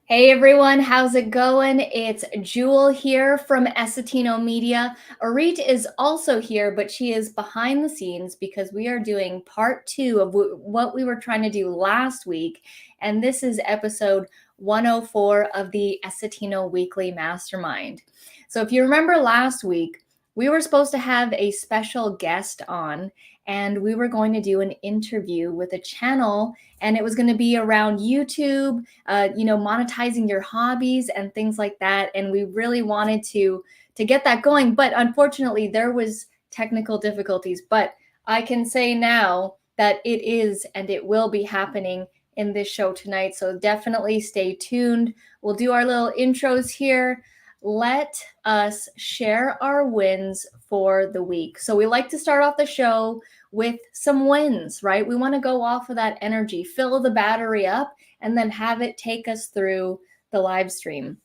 Hey everyone, how's it going? It's Jewel here from Essetino Media. Arit is also here, but she is behind the scenes because we are doing part two of what we were trying to do last week. And this is episode 104 of the Essetino Weekly Mastermind. So if you remember last week, we were supposed to have a special guest on, and we were going to do an interview with a channel, and it was going to be around YouTube, monetizing your hobbies and things like that. And we really wanted to get that going, but unfortunately there was technical difficulties. But I can say now that it is and it will be happening in this show tonight. So definitely stay tuned. We'll do our little intros here. Let us share our wins for the week. So we like to start off the show with some wins, right? We want to go off of that energy, fill the battery up, and then have it take us through the live stream.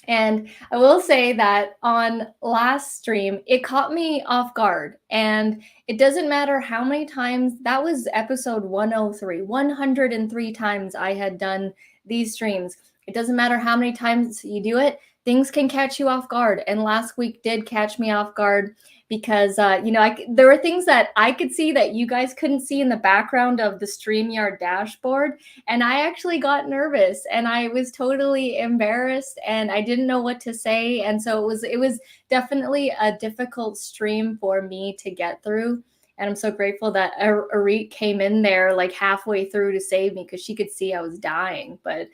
And I will say that on last stream, it caught me off guard. And it doesn't matter how many times, that was episode 103, 103 times I had done these streams. It doesn't matter how many times you do it, things can catch you off guard. And last week did catch me off guard because, there were things that I could see that you guys couldn't see in the background of the StreamYard dashboard. And I actually got nervous and I was totally embarrassed and I didn't know what to say. And so it was definitely a difficult stream for me to get through. And I'm so grateful that Arit came in there like halfway through to save me because she could see I was dying. But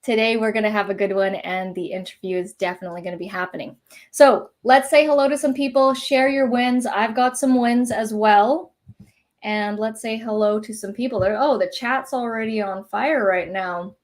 today we're going to have a good one and the interview is definitely going to be happening. So let's say hello to some people, share your wins. I've got some wins as well. And let's say hello to some people there. Oh, the chat's already on fire right now.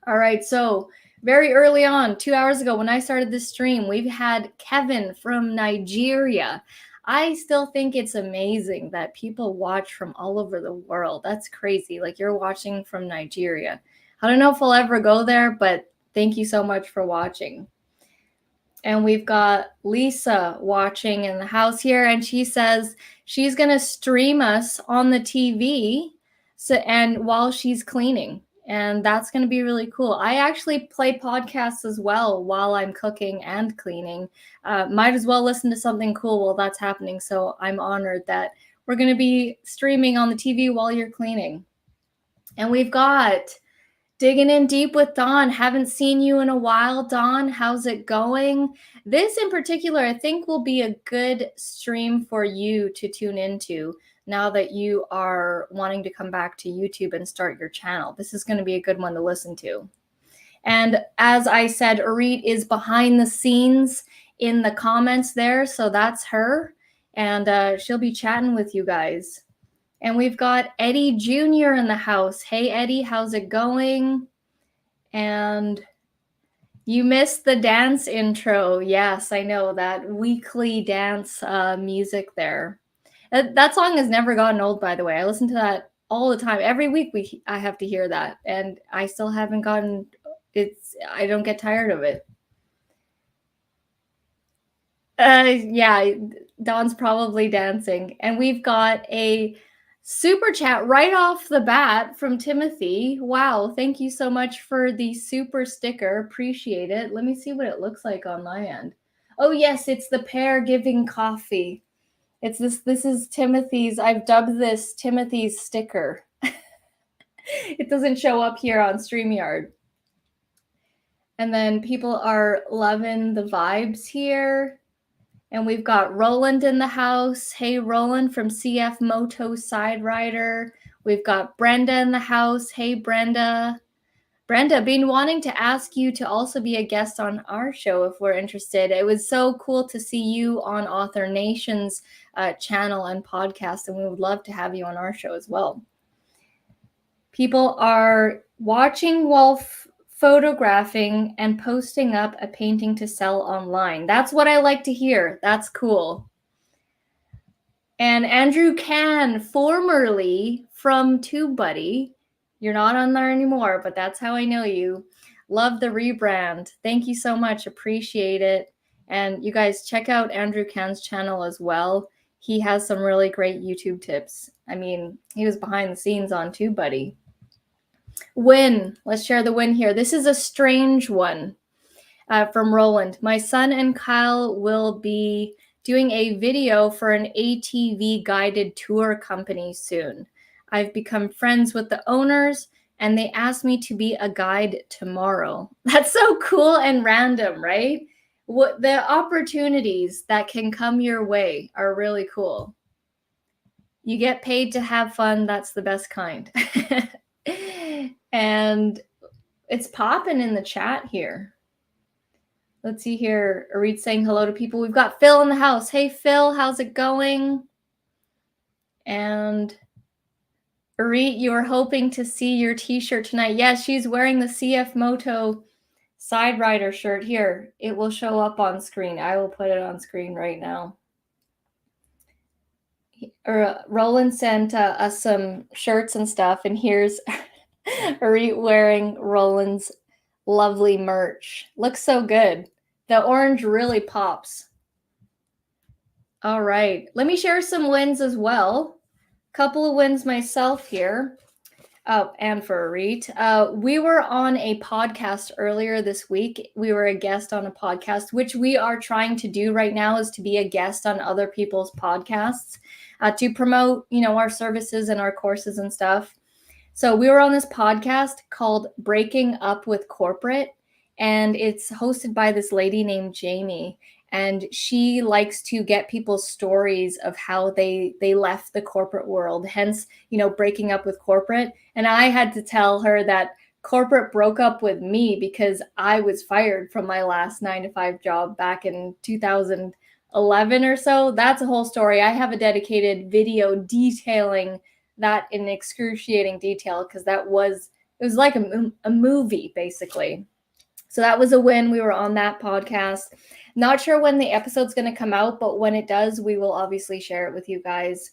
All right, so very early on, 2 hours ago when I started this stream, we've had Kevin from Nigeria. I still think it's amazing that people watch from all over the world. That's crazy. Like you're watching from Nigeria. I don't know if I'll ever go there, but thank you so much for watching. And we've got Lisa watching in the house here, and she says she's going to stream us on the TV and while she's cleaning. And that's going to be really cool. I actually play podcasts as well while I'm cooking and cleaning. Might as well listen to something cool while that's happening. So I'm honored that we're going to be streaming on the TV while you're cleaning. And we've got Digging in deep with Dawn. Haven't seen you in a while, Dawn. How's it going? This in particular, I think, will be a good stream for you to tune into now that you are wanting to come back to YouTube and start your channel. This is going to be a good one to listen to. And as I said, Arit is behind the scenes in the comments there, so that's her. And she'll be chatting with you guys. And we've got Eddie Jr. in the house. Hey, Eddie, how's it going? And you missed the dance intro. Yes, I know, that weekly dance music there. That song has never gotten old, by the way. I listen to that all the time. Every week I have to hear that. And I still haven't gotten, I don't get tired of it. Yeah, Dawn's probably dancing. And we've got a super chat right off the bat from Timothy. Wow, thank you so much for the super sticker. Appreciate it. Let me see what it looks like on my end. Oh yes, it's the pair giving coffee. It's this is Timothy's, I've dubbed this Timothy's sticker. It doesn't show up here on StreamYard. And then people are loving the vibes here. And we've got Roland in the house. Hey, Roland from CF Moto Side Rider. We've got Brenda in the house. Hey, Brenda. Brenda, been wanting to ask you to also be a guest on our show if we're interested. It was so cool to see you on Author Nation's channel and podcast, and we would love to have you on our show as well. People are watching while photographing and posting up a painting to sell online. That's what I like to hear. That's cool. And Andrew Can, formerly from TubeBuddy, you're not on there anymore, but that's how I know you. Love the rebrand. Thank you so much. Appreciate it. And you guys check out Andrew Can's channel as well. He has some really great YouTube tips. I mean, he was behind the scenes on TubeBuddy. Win. Let's share the win here. This is a strange one from Roland. My son and Kyle will be doing a video for an ATV guided tour company soon. I've become friends with the owners and they asked me to be a guide tomorrow. That's so cool and random, right? What the opportunities that can come your way are really cool. You get paid to have fun. That's the best kind. And it's popping in the chat here. Let's see here. Arit saying hello to people. We've got Phil in the house. Hey, Phil, how's it going? And Arit, you were hoping to see your t-shirt tonight. Yes, she's wearing the CF Moto Side Rider shirt. Here, it will show up on screen. I will put it on screen right now. Roland sent us some shirts and stuff, and here's Arit wearing Roland's lovely merch. Looks so good. The orange really pops. All right, let me share some wins as well. Couple of wins myself here. Oh, and for Arit. We were on a podcast earlier this week. We were a guest on a podcast, which we are trying to do right now, is to be a guest on other people's podcasts to promote, our services and our courses and stuff. So we were on this podcast called Breaking Up with Corporate, and it's hosted by this lady named Jamie. And she likes to get people's stories of how they left the corporate world, hence, breaking up with corporate. And I had to tell her that corporate broke up with me because I was fired from my last 9-to-5 job back in 2011 or so. That's a whole story. I have a dedicated video detailing that in excruciating detail because it was like a movie, basically. So that was a win. We were on that podcast. Not sure when the episode's going to come out, but when it does, we will obviously share it with you guys.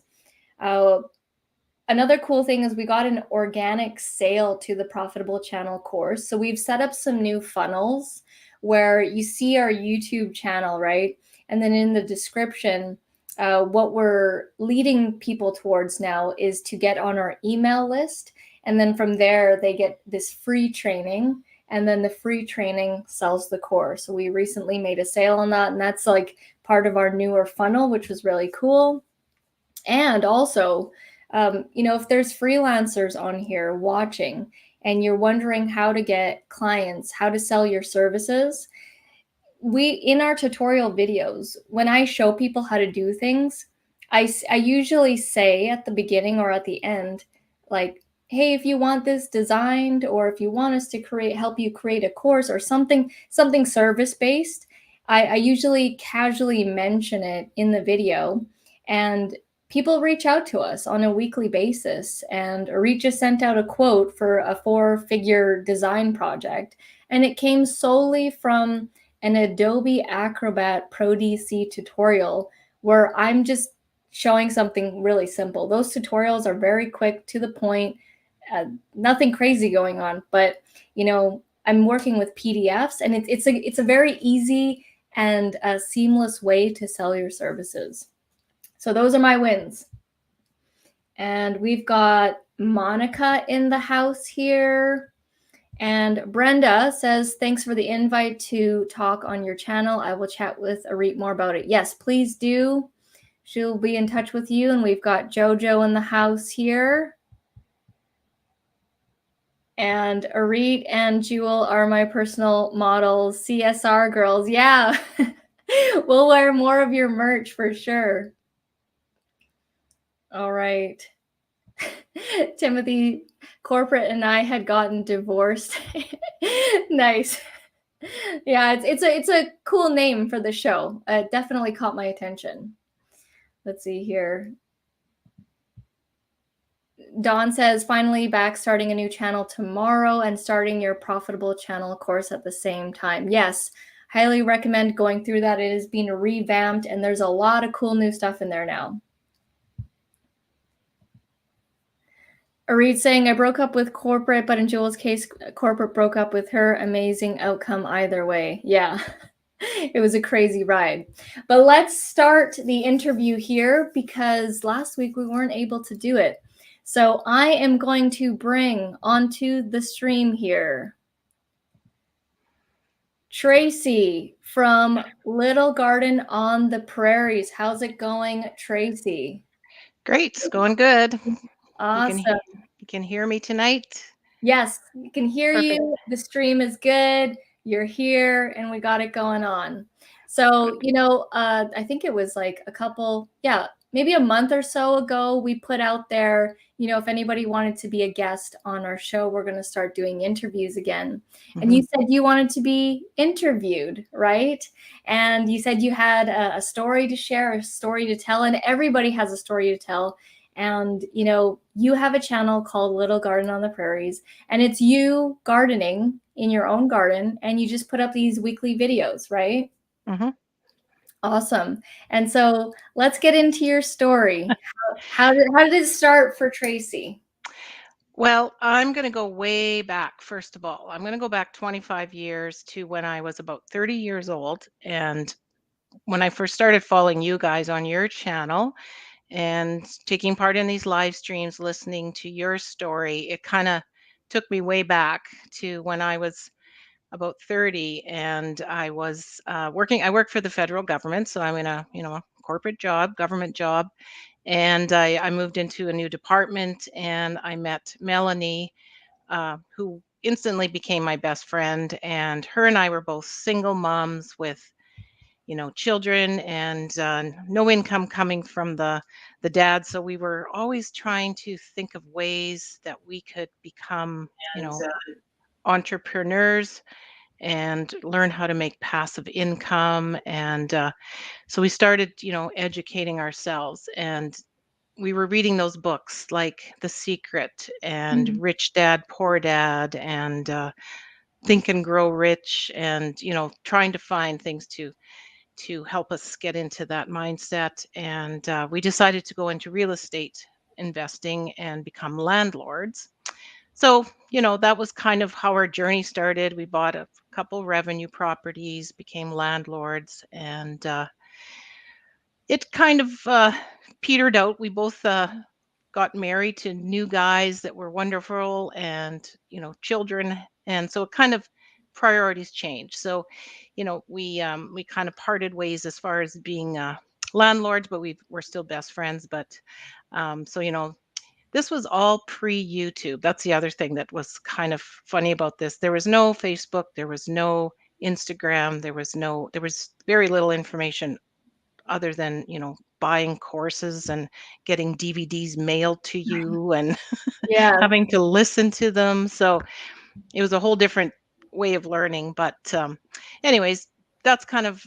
Another cool thing is we got an organic sale to the Profitable Channel course. So we've set up some new funnels where you see our YouTube channel, right? And then in the description, what we're leading people towards now is to get on our email list. And then from there, they get this free training. And then the free training sells the course. So we recently made a sale on that. And that's like part of our newer funnel, which was really cool. And also, if there's freelancers on here watching and you're wondering how to get clients, how to sell your services, in our tutorial videos, when I show people how to do things, I usually say at the beginning or at the end, like, hey, if you want this designed, or if you want us to help you create a course or something service-based, I usually casually mention it in the video, and people reach out to us on a weekly basis. And Arit just sent out a quote for a 4-figure design project, and it came solely from an Adobe Acrobat Pro DC tutorial where I'm just showing something really simple. Those tutorials are very quick, to the point, nothing crazy going on, but I'm working with PDFs, and it's a very easy and a seamless way to sell your services. So those are my wins. And we've got Monica in the house here. And Brenda says, thanks for the invite to talk on your channel. I will chat with Arit more about it. Yes, please do. She'll be in touch with you. And we've got Jojo in the house here. And Arit and Jewel are my personal models, CSR girls. Yeah, we'll wear more of your merch for sure. All right. Timothy, corporate and I had gotten divorced. Nice. Yeah, it's a cool name for the show. It definitely caught my attention. Let's see here. Dawn says, finally back, starting a new channel tomorrow and starting your Profitable Channel course at the same time. Yes, highly recommend going through that. It is being revamped, and there's a lot of cool new stuff in there now. Arit saying, I broke up with corporate, but in Jewel's case, corporate broke up with her. Amazing outcome either way. Yeah, it was a crazy ride. But let's start the interview here because last week we weren't able to do it. So I am going to bring onto the stream here Tracy from Little Garden on the Prairies. How's it going, Tracy? Great, it's going good. Awesome. You can hear me tonight? Yes, we can hear Perfect. you. The stream is good. You're here, and we got it going on. So, I think it was like maybe a month or so ago, we put out there, if anybody wanted to be a guest on our show, we're going to start doing interviews again. And you said you wanted to be interviewed, right? And you said you had a story to share, a story to tell, and everybody has a story to tell. And, you have a channel called Little Garden on the Prairies, and it's you gardening in your own garden, and you just put up these weekly videos, right? Mm-hmm. Awesome. And so let's get into your story. How did it start for Tracy? Well, I'm going to go way back, first of all. I'm going to go back 25 years to when I was about 30 years old. And when I first started following you guys on your channel and taking part in these live streams, listening to your story, it kind of took me way back to when I was about 30 and I was working. I work for the federal government. So I'm in a, corporate job, government job. And I moved into a new department and I met Melanie, who instantly became my best friend. And her and I were both single moms with, children and no income coming from the dad. So we were always trying to think of ways that we could become, entrepreneurs and learn how to make passive income. And so we started, educating ourselves. And we were reading those books like The Secret and Mhm. Rich Dad, Poor Dad, and Think and Grow Rich, and trying to find things to help us get into that mindset. And we decided to go into real estate investing and become landlords. So, that was kind of how our journey started. We bought a couple revenue properties, became landlords, and it kind of petered out. We both got married to new guys that were wonderful and, children. And so it kind of priorities changed. So, we kind of parted ways as far as being landlords, but we're still best friends. But so, this was all pre-YouTube. That's the other thing that was kind of funny about this. There was no Facebook, there was no Instagram, there was very little information other than, buying courses and getting DVDs mailed to you and Yeah. having to listen to them. So it was a whole different way of learning. But anyways, that's kind of,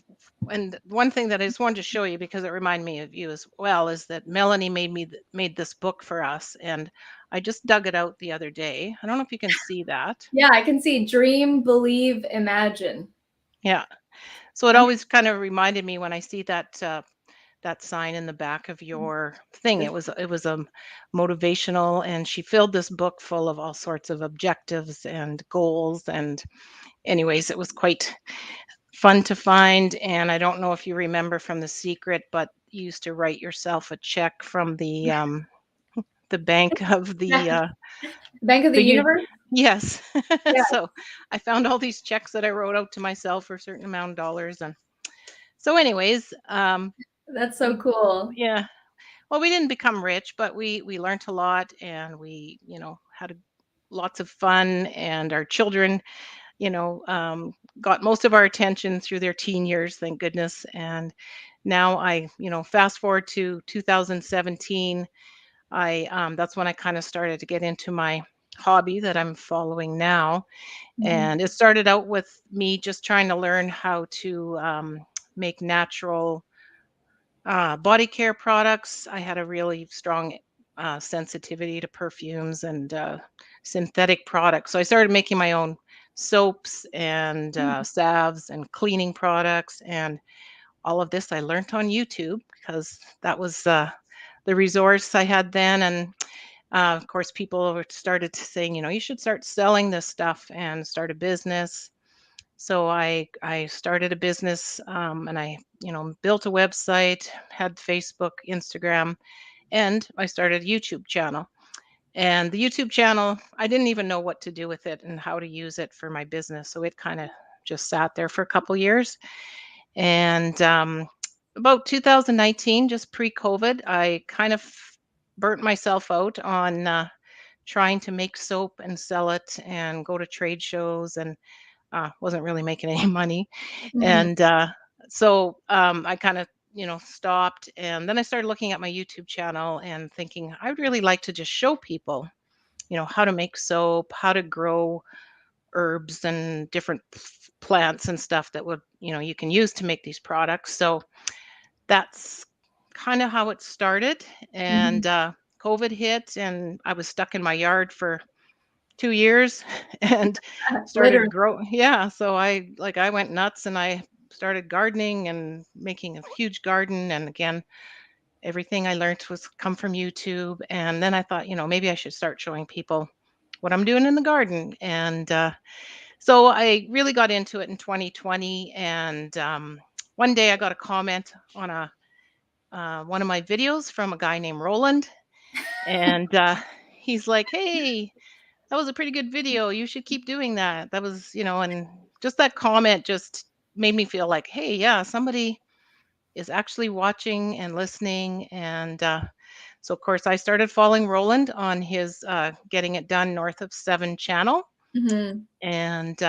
and one thing that I just wanted to show you because it reminded me of you as well is that Melanie made this book for us, and I just dug it out the other day. I don't know if you can see that. Yeah, I can see dream, believe, imagine. Yeah. So it always kind of reminded me when I see that sign in the back of your thing. It was a motivational, and she filled this book full of all sorts of objectives and goals. And anyways, it was quite fun to find. And I don't know if you remember from The Secret, but you used to write yourself a check from the bank of Yeah. Bank of the the Universe? yes. Yeah, So I found all these checks that I wrote out to myself for a certain amount of dollars. And so anyways, that's so we cool. yeah. Well, we didn't become rich, but we learned a lot, and we, had lots of fun. And our children, you know, um, got most of our attention through their teen years, thank goodness. And now fast forward to 2017, that's when I kind of started to get into my hobby that I'm following now. Mhm. And it started out with me just trying to learn how to make natural body care products. I had a really strong sensitivity to perfumes and synthetic products. So I started making my own soaps and salves and cleaning products. And all of this I learned on YouTube because that was the resource I had then. And of course, people started saying, you should start selling this stuff and start a business. So I started a business, and I built a website, had Facebook, Instagram, and I started a YouTube channel. And the YouTube channel, I didn't even know what to do with it and how to use it for my business. So it kind of just sat there for a couple years. And about 2019, just pre-COVID, I kind of burnt myself out on trying to make soap and sell it and go to trade shows, and wasn't really making any money. Mhm. And I kind of, stopped. And then I started looking at my YouTube channel and thinking, I would really like to just show people, how to make soap, how to grow herbs and different plants and stuff that would, you can use to make these products. So that's kind of how it started. Mhm. And COVID hit, and I was stuck in my yard for 2 years and started Literally. grow. Yeah. So I went nuts and I started gardening and making a huge garden. And again, everything I learned was come from YouTube. And then I thought, maybe I should start showing people what I'm doing in the garden. And so I really got into it in 2020. And one day I got a comment on a one of my videos from a guy named Roland, and he's like, "Hey, that was a pretty good video. You should keep doing that." That was, and just that comment just made me feel like, "Hey, yeah, somebody is actually watching and listening." And so, of course, I started following Roland on his Getting It Done North of Seven channel. Mhm. And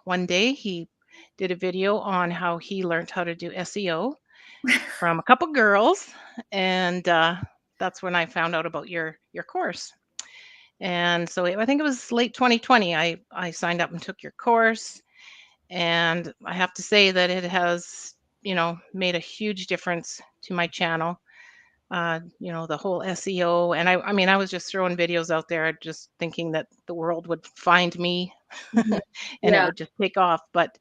one day he did a video on how he learned how to do SEO from a couple girls. And that's when I found out about your course. And so I think it was late 2020. I signed up and took your course, and I have to say that it has, made a huge difference to my channel. The whole SEO, and I mean, I was just throwing videos out there, just thinking that the world would find me Mhm. and it Yeah. would just take off. But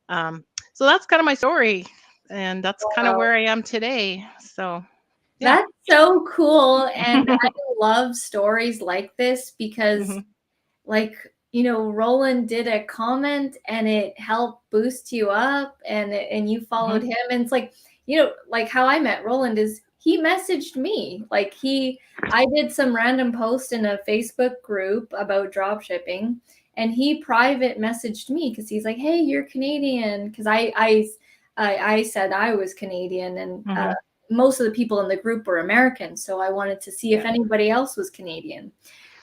um, so that's kind of my story, and that's kind of Wow. where I am today. So yeah. That's so cool, and I love stories like this because, Hmm. like, Roland did a comment and it helped boost you up, and you Hmm. followed him, and it's like, like how I met Roland is he messaged me. Like I did some random post in a Facebook group about drop shipping, and he private messaged me because he's like, "Hey, you're Canadian," because I said I was Canadian, and Hmm. most of the people in the group were American, so I wanted to see Yeah. if anybody else was Canadian.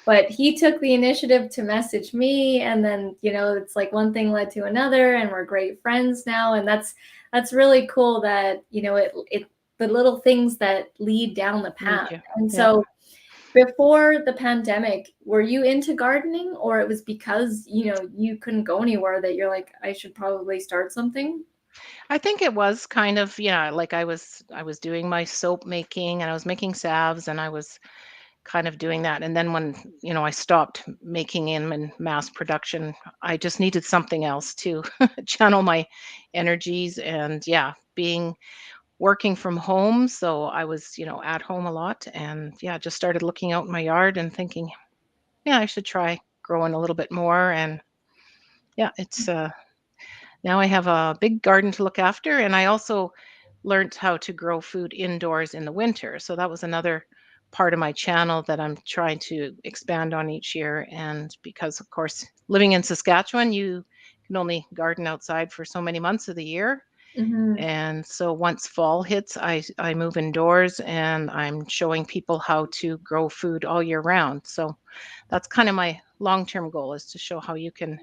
But he took the initiative to message me, and then it's like one thing led to another, and we're great friends now, and that's really cool that it the little things that lead down the Lead path. you. And Yeah. so before the pandemic, were you into gardening, or it was because you couldn't go anywhere that you're like, I should probably start something? I think it was kind of, yeah, like I was doing my soap making, and I was making salves, and I was kind of doing that. And then when, I stopped making them in mass production, I just needed something else to channel my energies. And yeah, being working from home, so I was, at home a lot. And yeah, just started looking out in my yard and thinking, yeah, I should try growing a little bit more. And yeah, it's now I have a big garden to look after, and I also learned how to grow food indoors in the winter. So that was another part of my channel that I'm trying to expand on each year. And because, of course, living in Saskatchewan, you can only garden outside for so many months of the year. Hmm. And so once fall hits, I move indoors, and I'm showing people how to grow food all year round. So that's kind of my long-term goal, is to show how you can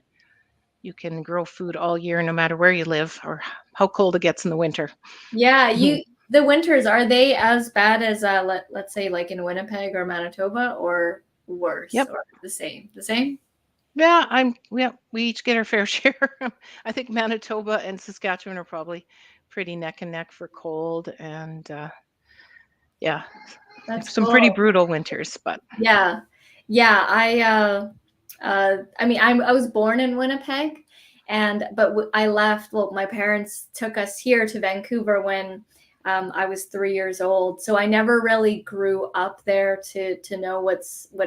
grow food all year no matter where you live or how cold it gets in the winter. Yeah, Mhm. the winters, are they as bad as let's say like in Winnipeg or Manitoba, or worse, Yep. or the same? The same? Yeah, we each get our fair share. I think Manitoba and Saskatchewan are probably pretty neck and neck for cold. And yeah, That's some pretty cool. brutal winters. But Yeah. Yeah, I mean, I was born in Winnipeg, and but I left. Well, my parents took us here to Vancouver when I was 3 years old, so I never really grew up there to know what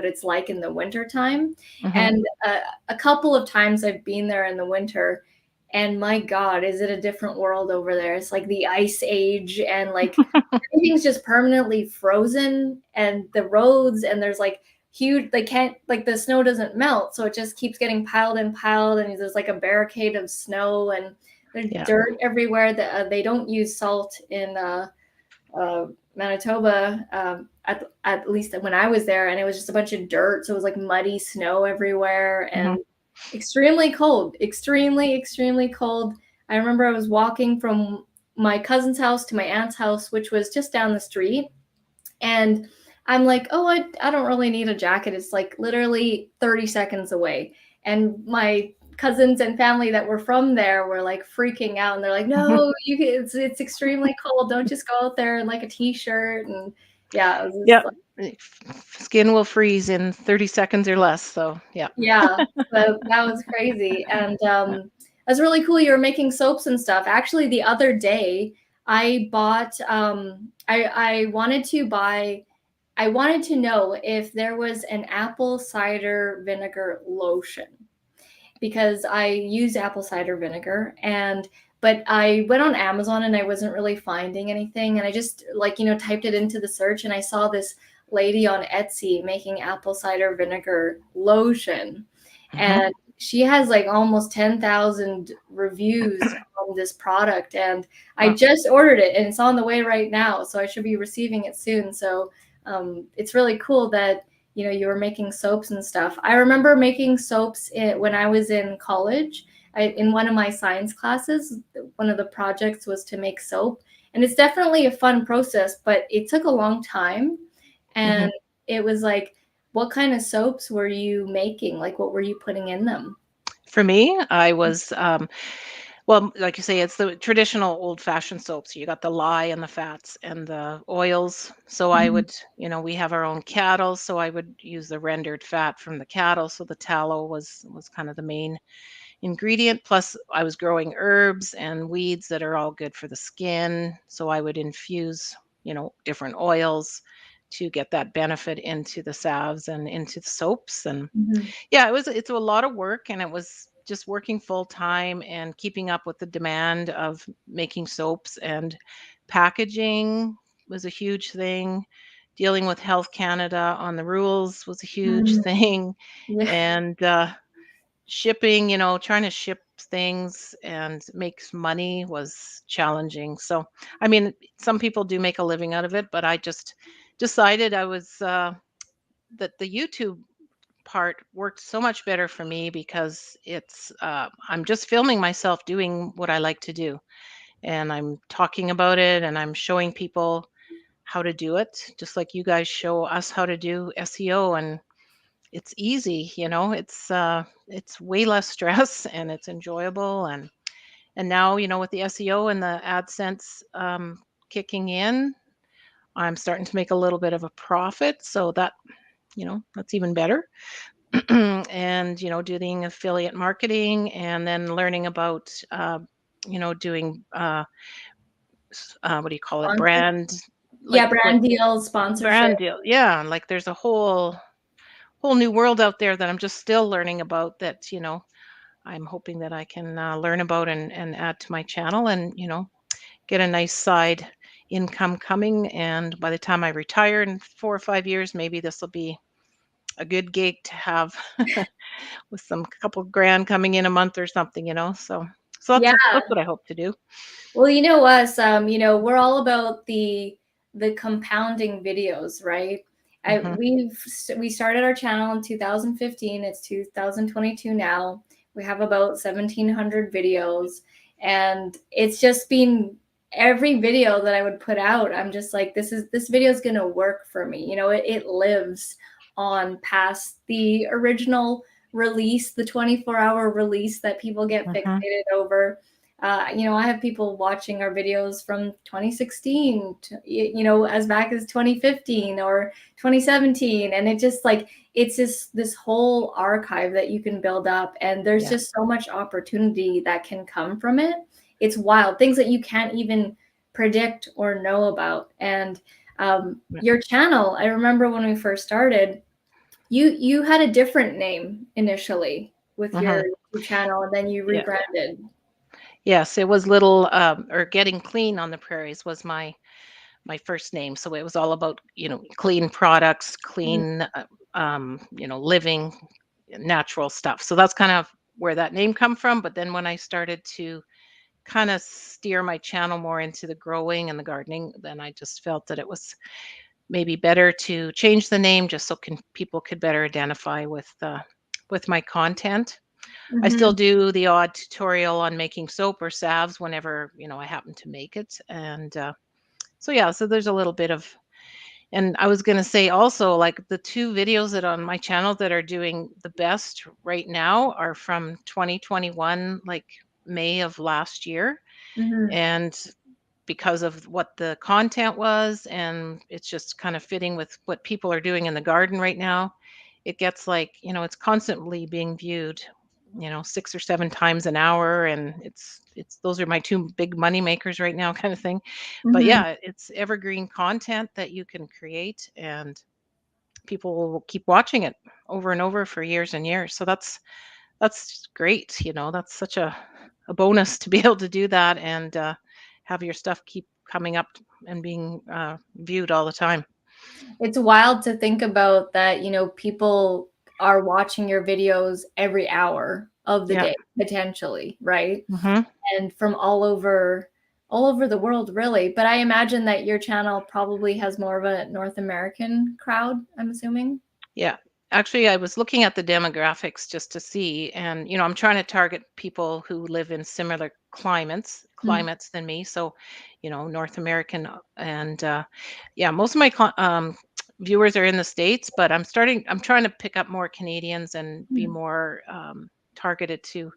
it's like in the winter time. mhm. And a couple of times I've been there in the winter, and my God, is it a different world over there? It's like the ice age, and like everything's just permanently frozen, and the roads, and there's like huge, they can't, like the snow doesn't melt, so it just keeps getting piled and piled, and there's like a barricade of snow, and there's Yeah. dirt everywhere. That they don't use salt in Manitoba, at least when I was there, and it was just a bunch of dirt, so it was like muddy snow everywhere, Hmm. and extremely cold, extremely cold. I remember I was walking from my cousin's house to my aunt's house, which was just down the street, and I'm like, oh, I don't really need a jacket. It's like literally 30 seconds away. And my cousins and family that were from there were like freaking out. And they're like, no, it's extremely cold. Don't just go out there in like a t-shirt. And yeah, it was Yeah. just like, Skin will freeze in 30 seconds or less. So yeah. yeah, so that was crazy. And that's really cool. You were making soaps and stuff. Actually, the other day I bought, I wanted to buy, I wanted to know if there was an apple cider vinegar lotion, because I use apple cider vinegar, and but I went on Amazon and I wasn't really finding anything, and I just like, typed it into the search, and I saw this lady on Etsy making apple cider vinegar lotion, Hmm. and she has like almost 10,000 reviews on this product, and I Wow. just ordered it and it's on the way right now, so I should be receiving it soon. So it's really cool that you were making soaps and stuff. I remember making soaps when I was in college. In one of my science classes, one of the projects was to make soap, and it's definitely a fun process, but it took a long time. Hmm. And it was like, what kind of soaps were you making? Like, what were you putting in them? For me, I was well, like you say, it's the traditional old-fashioned soaps. You got the lye and the fats and the oils. So I Mhm. would, we have our own cattle, so I would use the rendered fat from the cattle. So the tallow was kind of the main ingredient. Plus, I was growing herbs and weeds that are all good for the skin. So I would infuse, different oils to get that benefit into the salves and into the soaps. And Mhm. yeah, it's a lot of work, and it was just working full time and keeping up with the demand of making soaps, and packaging was a huge thing. Dealing with Health Canada on the rules was a huge Mm. thing. Yeah. And shipping, trying to ship things and make money was challenging. So, I mean, some people do make a living out of it, but I just decided I was that the YouTube part worked so much better for me because I'm just filming myself doing what I like to do, and I'm talking about it, and I'm showing people how to do it, just like you guys show us how to do SEO. And it's easy, it's way less stress and it's enjoyable. And now, with the SEO and the AdSense kicking in, I'm starting to make a little bit of a profit, so that's even better. And doing affiliate marketing, and then learning about doing what do you call it, Sponsor. brand, Yeah, like brand deals, sponsorship. brand deal, yeah. Like there's a whole new world out there that I'm just still learning about, that I'm hoping that I can learn about and add to my channel, and get a nice side income coming. And by the time I retire in 4 or 5 years, maybe this will be a good gig to have, with some couple grand coming in a month or something. So Yeah. that's what I hope to do. Well, you know us, we're all about the compounding videos, right? Hmm. We started our channel in 2015. It's 2022 now. We have about 1,700 videos, and it's just been every video that I would put out, I'm just like, this video is gonna work for me. It lives on past the original release, the 24-hour release that people get Hmm. fixated over. I have people watching our videos from 2016, to, as back as 2015 or 2017. And it just like, it's just this whole archive that you can build up. And there's Yeah. just so much opportunity that can come from it. It's wild, things that you can't even predict or know about. And Yeah. your channel, I remember when we first started, you had a different name initially with Hmm. your YouTube channel, and then you Yeah. rebranded. Yes, it was little or Getting Clean on the Prairies was my first name. So it was all about, clean products, clean living natural stuff. So that's kind of where that name come from. But then when I started to kind of steer my channel more into the growing and the gardening, then I just felt that it was maybe better to change the name just so people could better identify with my content. I still Mhm. do the odd tutorial on making soap or salves whenever I happen to make it, and so yeah, so there's a little bit of. And I was going to say also, like the two videos that on my channel that are doing the best right now are from 2021, like May of last year. Mhm. And because of what the content was, and it's just kind of fitting with what people are doing in the garden right now, it gets like, it's constantly being viewed, 6 or 7 times an hour. And it's those are my two big money makers right now, kind of thing. But Mhm. yeah, it's evergreen content that you can create, and people will keep watching it over and over for years and years. So that's great. That's such a bonus to be able to do that, and have your stuff keep coming up and being viewed all the time. It's wild to think about that, people are watching your videos every hour of the Yeah. day, potentially, right? Hmm. And from all over the world, really. But I imagine that your channel probably has more of a North American crowd, I'm assuming. Yeah. Actually, I was looking at the demographics just to see, and I'm trying to target people who live in similar Mm. climates than me. So, North American, and yeah, most of my viewers are in the States, but I'm trying to pick up more Canadians and be Mm. more targeted to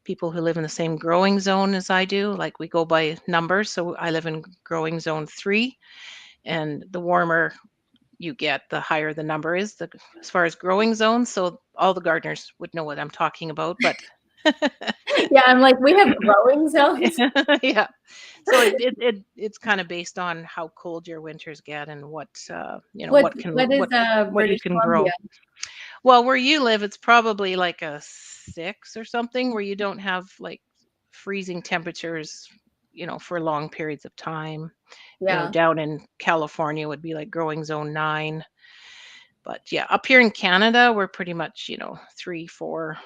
people who live in the same growing zone as I do. Like we go by numbers, so I live in growing zone 3, and the warmer you get, the higher the number is, as far as growing zones. So all the gardeners would know what I'm talking about, but Yeah, I'm like, we have growing zones. yeah. So it's kind of based on how cold your winters get, and what What is what you British can Columbia? grow. Well, where you live, it's probably like a 6 or something, where you don't have like freezing temperatures, for long periods of time. Yeah. Down in California would be like growing zone 9. But yeah, up here in Canada, we're pretty much, 3, 4,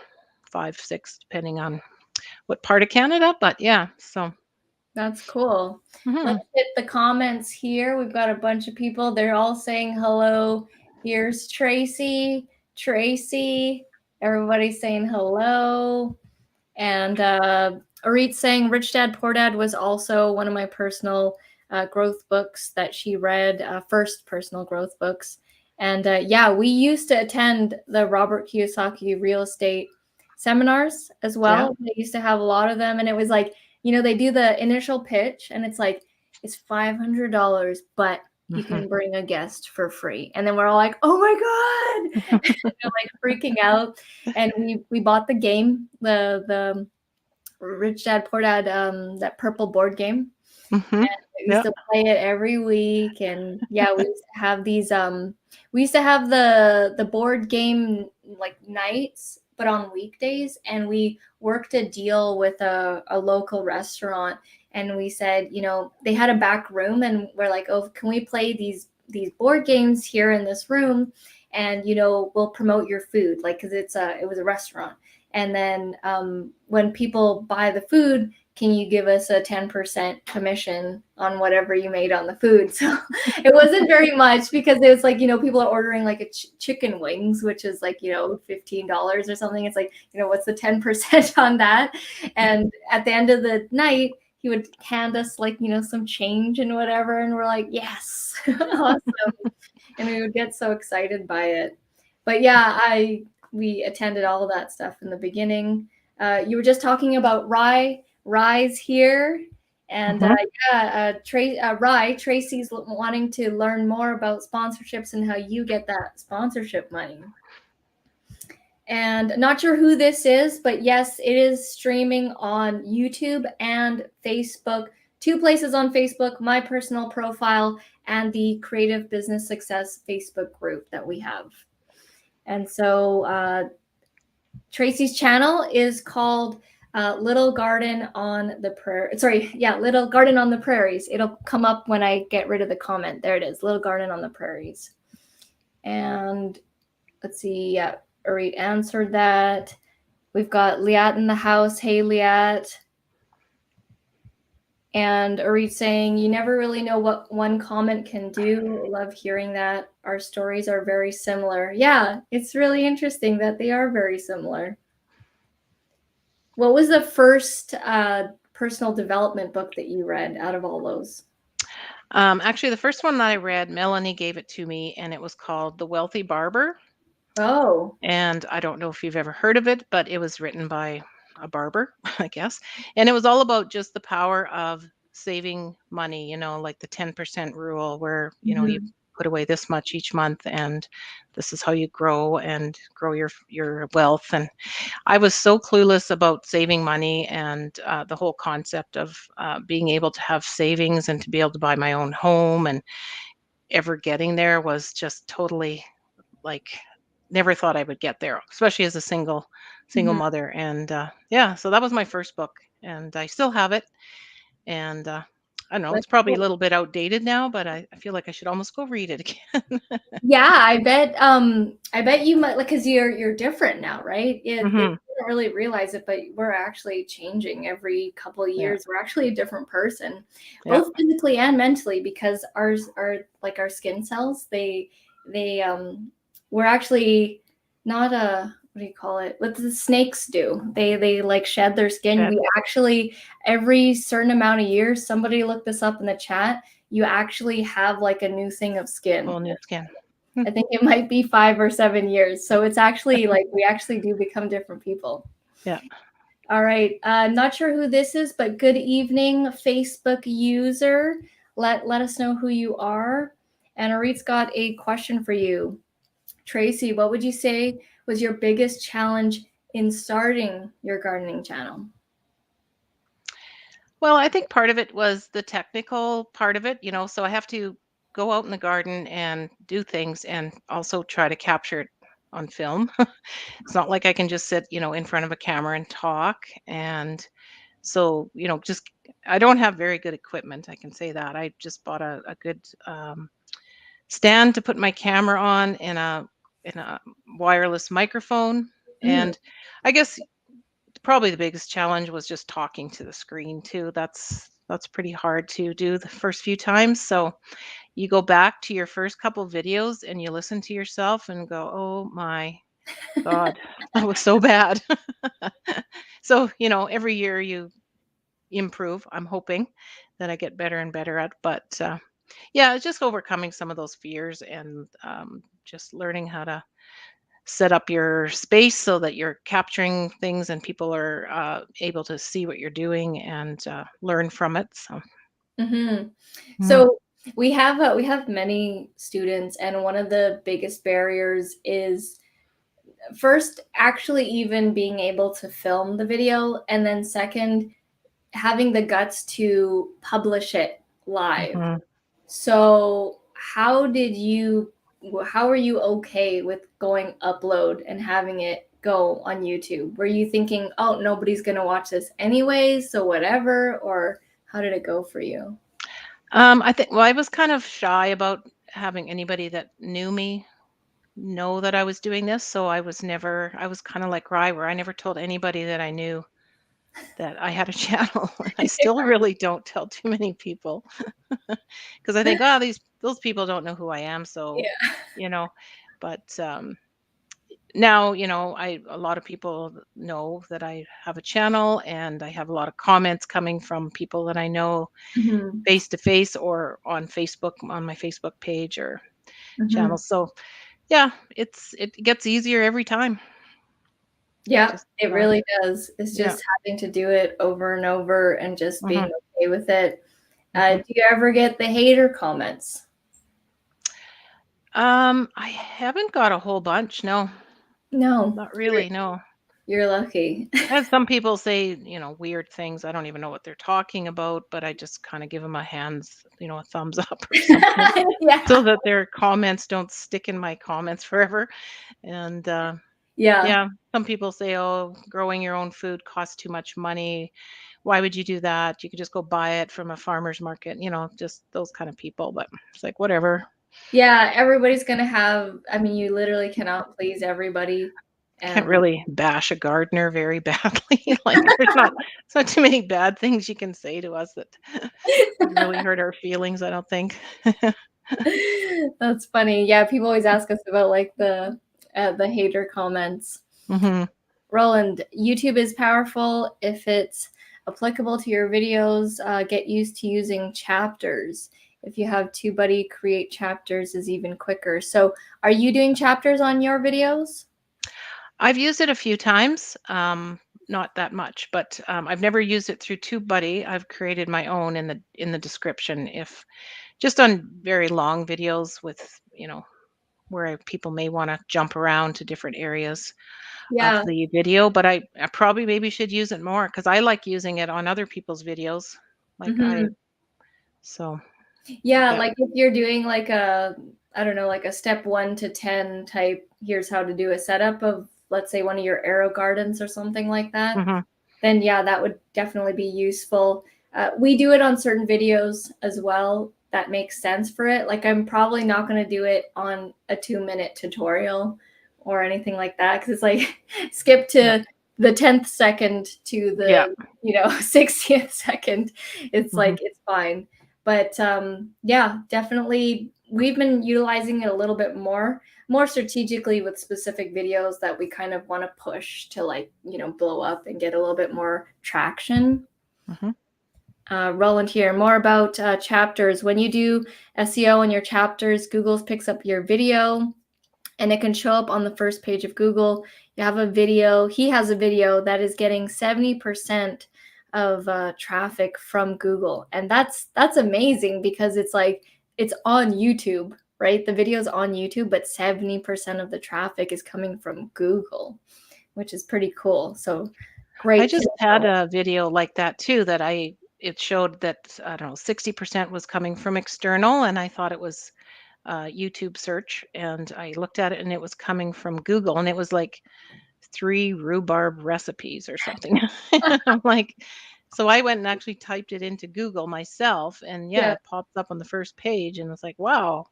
5, 6, depending on what part of Canada. But yeah, so. That's cool. Mhm. Let's hit the comments here. We've got a bunch of people. They're all saying hello. Here's Tracy. Tracy. Everybody's saying hello. And Arit saying Rich Dad Poor Dad was also one of my personal growth books that she read, first personal growth books. And yeah, we used to attend the Robert Kiyosaki real estate seminars as Yeah. well. They used to have a lot of them. And it was like, they do the initial pitch and it's like, it's $500, but you Mhm. can bring a guest for free. And then we're all like, oh my God. They're like freaking out. And we bought the game, the Rich Dad Poor Dad, that purple board game. Mhm. We used Yeah. to play it every week, and yeah, we used to have these. We used to have the board game like nights, but on weekdays, and we worked a deal with a local restaurant, and we said, they had a back room, and we're like, oh, can we play these board games here in this room, and we'll promote your food, like because it was a restaurant, and then when people buy the food, can you give us a 10% commission on whatever you made on the food? So it wasn't very much because it was like, people are ordering like a chicken wings, which is like, $15 or something. It's like, what's the 10% on that? And at the end of the night, he would hand us like, some change and whatever. And we're like, yes, awesome. And we would get so excited by it. But yeah, we attended all of that stuff in the beginning. You were just talking about Rise here. And Mhm. yeah, Rye, Tracy's wanting to learn more about sponsorships and how you get that sponsorship money. And not sure who this is, but yes, it is streaming on YouTube and Facebook. 2 places on Facebook, my personal profile and the Creative Business Success Facebook group that we have. And so Tracy's channel is called Little Garden on the Prairie. Sorry, yeah, Little Garden on the Prairies. It'll come up when I get rid of the comment. There it is, Little Garden on the Prairies. And Let's see. Yeah, Arit answered that. We've got Liat in the house. Hey, Liat. And Arit saying, you never really know what one comment can do. Love hearing that. Our stories are very similar. Yeah, it's really interesting that they are very similar. What was the first personal development book that you read out of all those? Actually, the first one that I read, Melanie gave it to me, and it was called The Wealthy Barber. Oh. And I don't know if you've ever heard of it, but it was written by a barber, I guess. And it was all about just the power of saving money, like the 10% rule where, you Mhm. put away this much each month and this is how you grow and grow your wealth. And I was so clueless about saving money and the whole concept of being able to have savings and to be able to buy my own home and ever getting there was just totally like never thought I would get there, especially as a single Mhm. mother. And yeah, so that was my first book, and I still have it. And I don't know, it's That's probably a cool. little bit outdated now, but I feel like I should almost go read it again. Yeah, I bet you might, like, because you're different now, right? They Hmm. don't really realize it, but we're actually changing every couple of Yeah, years. We're actually a different person, yeah, both physically and mentally, because ours are like our skin cells, they we're actually not a, what do you call it? What the snakes do. They like shed their skin. that We actually, every certain amount of years, somebody looked this up in the chat, you actually have like a new thing of skin. whole new skin. I think it might be 5 or 7 years. So it's actually like we actually do become different people. Yeah. All right. Not sure who this is, but good evening, Facebook user. Let us know who you are. And Arit's got a question for you. Tracy, what would you say was your biggest challenge in starting your gardening channel? Well, I think part of it was the technical part of it, so I have to go out in the garden and do things and also try to capture it on film. It's not like I can just sit, in front of a camera and talk. And so, just I don't have very good equipment. I can say that. I just bought a good stand to put my camera on and a wireless microphone. Mhm. And I guess probably the biggest challenge was just talking to the screen too. That's pretty hard to do the first few times. So you go back to your first couple videos and you listen to yourself and go, "Oh my God, that was so bad." So, every year you improve. I'm hoping that I get better and better at, but yeah, it's just overcoming some of those fears and just learning how to set up your space so that you're capturing things and people are able to see what you're doing and learn from it. So, Mhm. mhm, So we have many students, and one of the biggest barriers is first actually even being able to film the video, and then second having the guts to publish it live. mhm. So how are you okay with going upload and having it go on YouTube? Were you thinking, oh, nobody's gonna watch this anyways, so whatever, or how did it go for you? I think, well, I was kind of shy about having anybody that knew me know that I was doing this. So I was kind of like Rye, where I never told anybody that I knew that I had a channel. And I still really don't tell too many people because I think, oh, those people don't know who I am. So, Yeah. you know, but now, a lot of people know that I have a channel and I have a lot of comments coming from people that I know Mhm. face to face or on Facebook, on my Facebook page or channel. Mhm. So yeah, it gets easier every time. Yeah, Just it really does. It's yeah. just having to do it over and over and just being Hmm. okay with it. Hmm. Do you ever get the hater comments? I haven't got a whole bunch. No, No, not really. No. you're lucky. I have some people say, weird things. I don't even know what they're talking about, but I just kind of give them a thumbs up or something Yeah. so that their comments don't stick in my comments forever. And Yeah. yeah, some people say, "Oh, growing your own food costs too much money. Why would you do that? You could just go buy it from a farmer's market." Just those kind of people. But it's like, whatever. Yeah, everybody's gonna have, I mean, you literally cannot please everybody, Can't and really bash a gardener very badly. Like, there's not too many bad things you can say to us that would really hurt our feelings, I don't think. that's funny. Yeah, people always ask us about, like, the hater comments. Mhm. Roland, YouTube is powerful if it's applicable to your videos. Get used to using chapters. If you have TubeBuddy, create chapters is even quicker. So, are you doing chapters on your videos? I've used it a few times, not that much, but, I've never used it through TubeBuddy. I've created my own in the description if just on very long videos with, where people may wanna jump around to different areas of Yeah. the video, but I probably maybe should use it more because I like using it on other people's videos. Like, Mhm. so, Yeah, yeah. like if you're doing like a, I don't know, like a step 1 to 10 type, here's how to do a setup of, let's say, one of your arrow gardens or something like that, Mhm, then yeah, that would definitely be useful. We do it on certain videos as well that makes sense for it. Like I'm probably not going to do it on a 2-minute tutorial or anything like that because it's like skip yeah, to the 10th second to yeah, the 60th second. It's like mhm, it's fine. But yeah, definitely we've been utilizing it a little bit more strategically with specific videos that we kind of want to push to, like, blow up and get a little bit more traction. mhm, Roland here, more about chapters. When you do SEO in your chapters, Google picks up your video and it can show up on the first page of Google. You have a video, he has a video that is getting 70% of traffic from Google. And that's amazing because it's like it's on YouTube, right? The video's on YouTube, but 70% of the traffic is coming from Google, which is pretty cool. So I great to just had know. a video like that too that it showed that, I don't know, 60% was coming from external, and I thought it was, YouTube search, and I looked at it, and it was coming from Google, and it was like 3 rhubarb recipes or something. I'm like, so I went and actually typed it into Google myself, and yeah, Yeah, it popped up on the first page, and it's like, wow.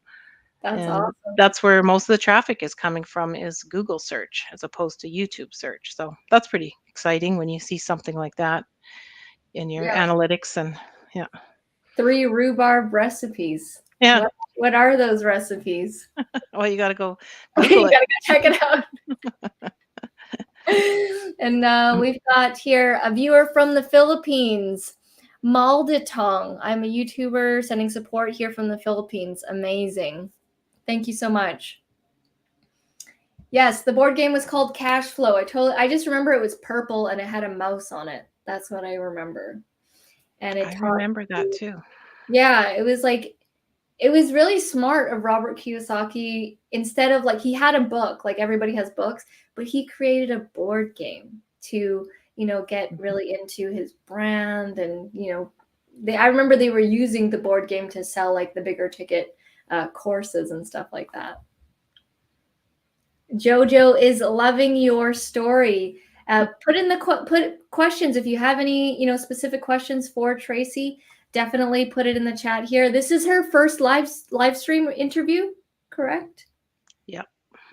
that's And awesome. that's where most of the traffic is coming from is Google search as opposed to YouTube search. So that's pretty exciting when you see something like that in your Yeah. analytics and yeah. 3 rhubarb recipes. Yeah. What are those recipes? Well, you got to go Google You it. gotta go check it out. And we've got here a viewer from the Philippines, Malditong. I'm a YouTuber sending support here from the Philippines. Amazing. Thank you so much. Yes, the board game was called Cash Flow. I just remember it was purple and it had a mouse on it. That's what I remember. And it I taught remember that you, too. yeah, it was like it was really smart of Robert Kiyosaki. Instead of, like, he had a book, like everybody has books, but he created a board game to, get Mhm. really into his brand. And, I remember they were using the board game to sell like the bigger ticket courses and stuff like that. Jojo is loving your story. Put in the put questions if you have any, specific questions for Tracy. Definitely put it in the chat here. This is her first live stream interview, correct? Yeah.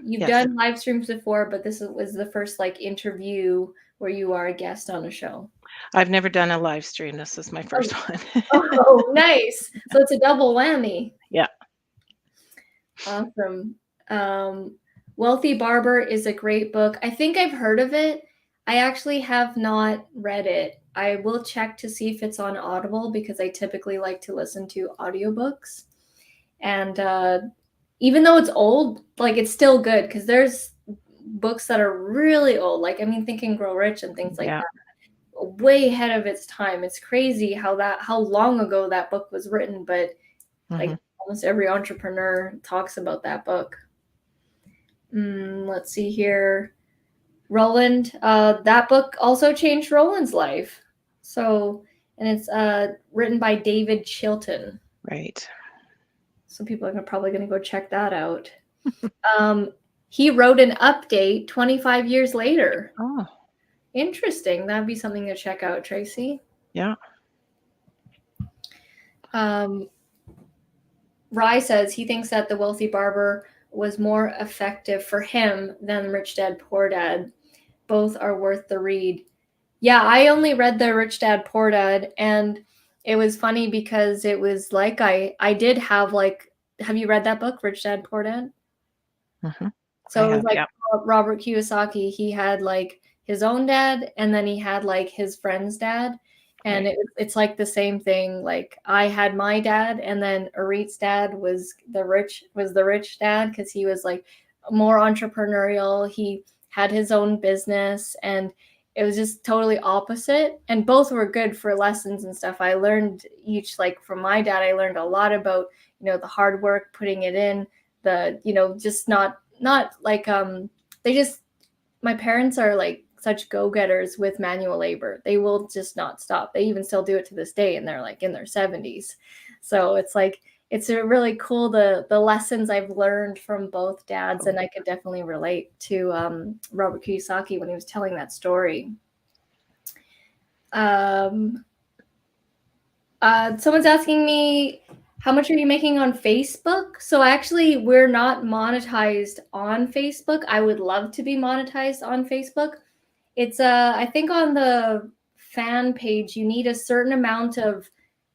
You've Yes. done live streams before, but was the first like interview where you are a guest on a show. I've never done a live stream. This is my Oh, first one. oh, nice. So it's a double whammy. Yeah. Awesome. Um, Wealthy Barber is a great book. I think I've heard of it. I actually have not read it. I will check to see if it's on Audible because I typically like to listen to audiobooks. And even though it's old, like it's still good because there's books that are really old. Like, I mean, Think and Grow Rich and things like Yeah. that, way ahead of its time. It's crazy how long ago that book was written, but like Mhm. almost every entrepreneur talks about that book. Let's see here. Roland, that book also changed Roland's life. So, and it's written by David Chilton. Right. So people are probably going to go check that out. Um, he wrote an update 25 years later. Oh, Interesting. That'd be something to check out, Tracy. yeah. Um, Rye says he thinks that The Wealthy Barber was more effective for him than Rich Dad Poor Dad. Both are worth the read. Yeah, I only read the Rich Dad Poor Dad, and it was funny because it was like I did have like, have you read that book, Rich Dad Poor Dad? Hmm. I So it was have, like yeah. Robert Kiyosaki, he had like his own dad and then he had like his friend's dad. And Right. it's like the same thing. Like I had my dad and then Arit's dad was the rich dad because he was like more entrepreneurial. He had his own business and it was just totally opposite. And both were good for lessons and stuff. I learned each, like from my dad, I learned a lot about, the hard work, putting it in, the, just not like they just, my parents are like such go-getters with manual labor. They will just not stop. They even still do it to this day and they're like in their 70s. So it's like it's a really cool the lessons I've learned from both dads, and I could definitely relate to Robert Kiyosaki when he was telling that story. Someone's asking me, how much are you making on Facebook? So actually, we're not monetized on Facebook. I would love to be monetized on Facebook. It's I think on the fan page, you need a certain amount of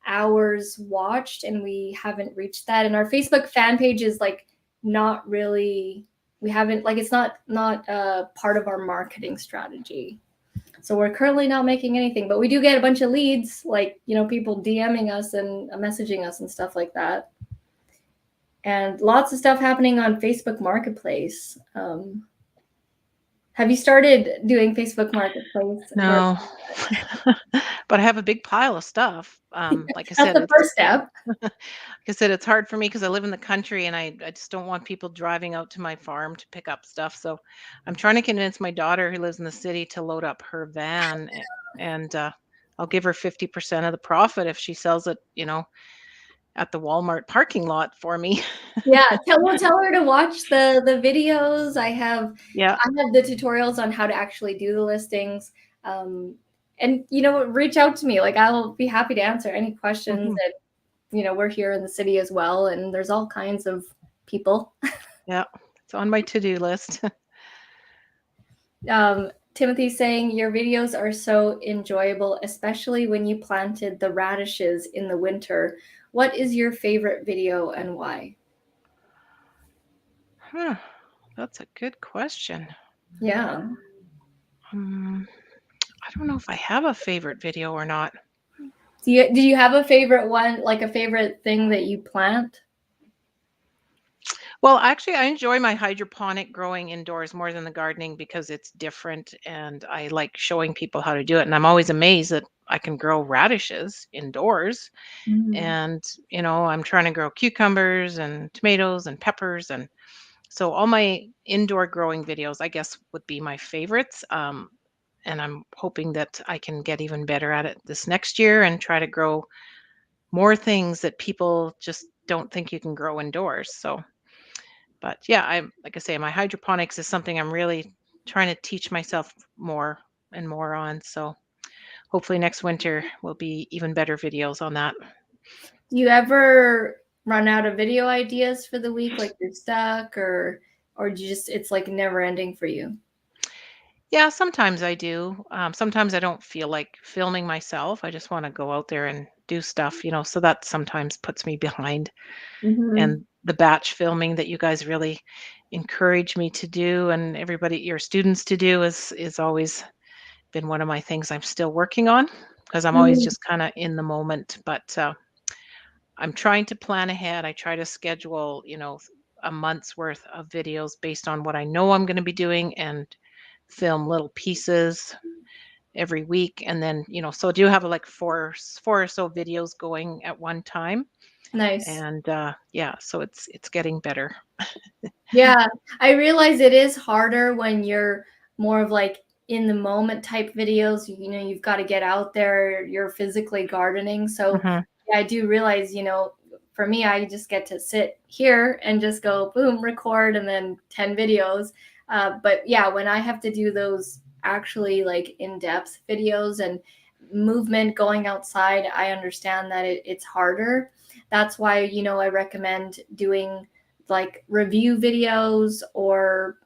hours watched, and we haven't reached that. And our Facebook fan page is like not really, we haven't, like, it's not part of our marketing strategy. So we're currently not making anything, but we do get a bunch of leads, like, people DMing us and messaging us and stuff like that. And lots of stuff happening on Facebook Marketplace. Have you started doing Facebook Marketplace? No, but I have a big pile of stuff. Like I That's said, the first step. like I said, it's hard for me because I live in the country and I just don't want people driving out to my farm to pick up stuff. So I'm trying to convince my daughter who lives in the city to load up her van and I'll give her 50% of the profit if she sells it, at the Walmart parking lot for me. Yeah, tell her to watch the videos. Yeah. I have the tutorials on how to actually do the listings. And reach out to me. Like, I'll be happy to answer any questions. Hmm. And we're here in the city as well, and there's all kinds of people. Yeah. It's on my to-do list. Timothy's saying your videos are so enjoyable, especially when you planted the radishes in the winter. What is your favorite video and why? Huh. That's a good question. Yeah. I don't know if I have a favorite video or not. Do you have a favorite one, like a favorite thing that you plant? Well, actually, I enjoy my hydroponic growing indoors more than the gardening because it's different and I like showing people how to do it. And I'm always amazed that I can grow radishes indoors. Mm. And, I'm trying to grow cucumbers and tomatoes and peppers. And so all my indoor growing videos, I guess, would be my favorites. And I'm hoping that I can get even better at it this next year and try to grow more things that people just don't think you can grow indoors. So, but yeah, I'm like I say, my hydroponics is something I'm really trying to teach myself more and more on. So hopefully next winter will be even better videos on that. Do you ever run out of video ideas for the week, like you're stuck, or do you just, it's like never ending for you? Yeah, sometimes I do. Sometimes I don't feel like filming myself. I just want to go out there and do stuff, so that sometimes puts me behind. Mm-hmm. And the batch filming that you guys really encourage me to do and everybody, your students to do is always been one of my things I'm still working on because I'm always Mm-hmm. just kind of in the moment. But I'm trying to plan ahead. I try to schedule, a month's worth of videos based on what I know I'm going to be doing and film little pieces every week. And then, so I do have like four or so videos going at one time. Nice. And yeah, so it's getting better. Yeah, I realize it is harder when you're more of like in the moment type videos. You've got to get out there, you're physically gardening. So Hmm. yeah, I do realize, for me, I just get to sit here and just go boom, record, and then 10 videos. But yeah, when I have to do those actually like in-depth videos and movement going outside, I understand that it's harder. that's why, I recommend doing like review videos, or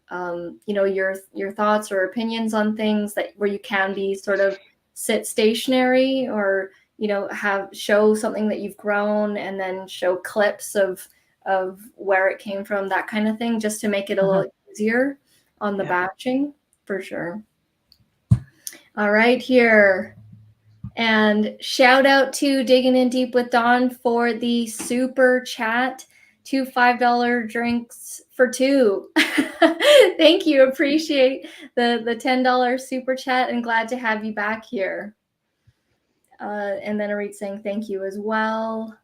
your thoughts or opinions on things, that where you can be sort of sit stationary, or have show something that you've grown, and then show clips of where it came from, that kind of thing, just to make it a Mhm. little easier on the Yeah. batching, for sure. All right, here. And shout out to Digging In Deep with Dawn for the super chat. 2 $5 drinks for two. Thank you. Appreciate the $10 super chat, and glad to have you back here. And then Arit saying thank you as well.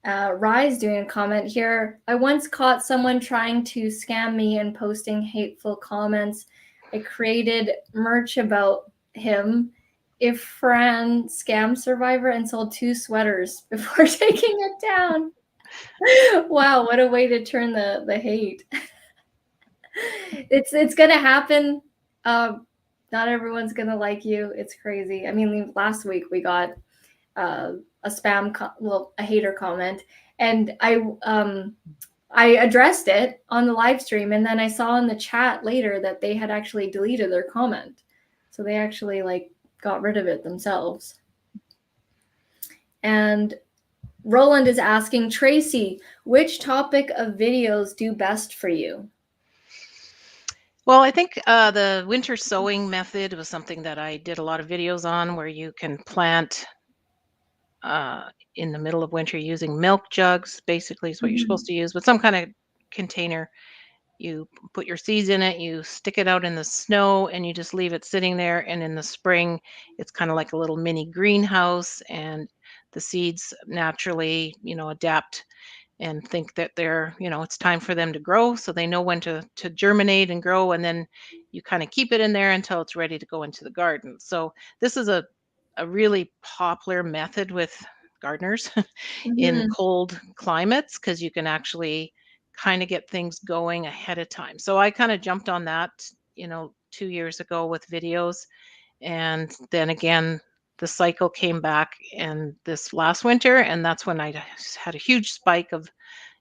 Rise doing a comment here. I once caught someone trying to scam me and posting hateful comments. I created merch about him, if Fran scam survivor, and sold 2 sweaters before taking it down. Wow, what a way to turn the hate. It's gonna happen. Not everyone's gonna like you. It's crazy. I mean, last week we got a a hater comment, and I addressed it on the live stream, and then I saw in the chat later that they had actually deleted their comment, so they actually like got rid of it themselves. And Roland is asking, Tracy, which topic of videos do best for you? Well, I think the winter sowing method was something that I did a lot of videos on, where you can plant in the middle of winter using milk jugs, basically, is what you're supposed to use, with some kind of container. You put your seeds in it, you stick it out in the snow, and you just leave it sitting there. And in the spring, it's kind of like a little mini greenhouse, and the seeds naturally, adapt and think that it's time for them to grow. So they know when to germinate and grow. And then you kind of keep it in there until it's ready to go into the garden. So this is a really popular method with gardeners in Mm-hmm. cold climates, because you can actually kind of get things going ahead of time. So I kind of jumped on that, 2 years ago with videos. And then again, the cycle came back and this last winter, and that's when I had a huge spike of,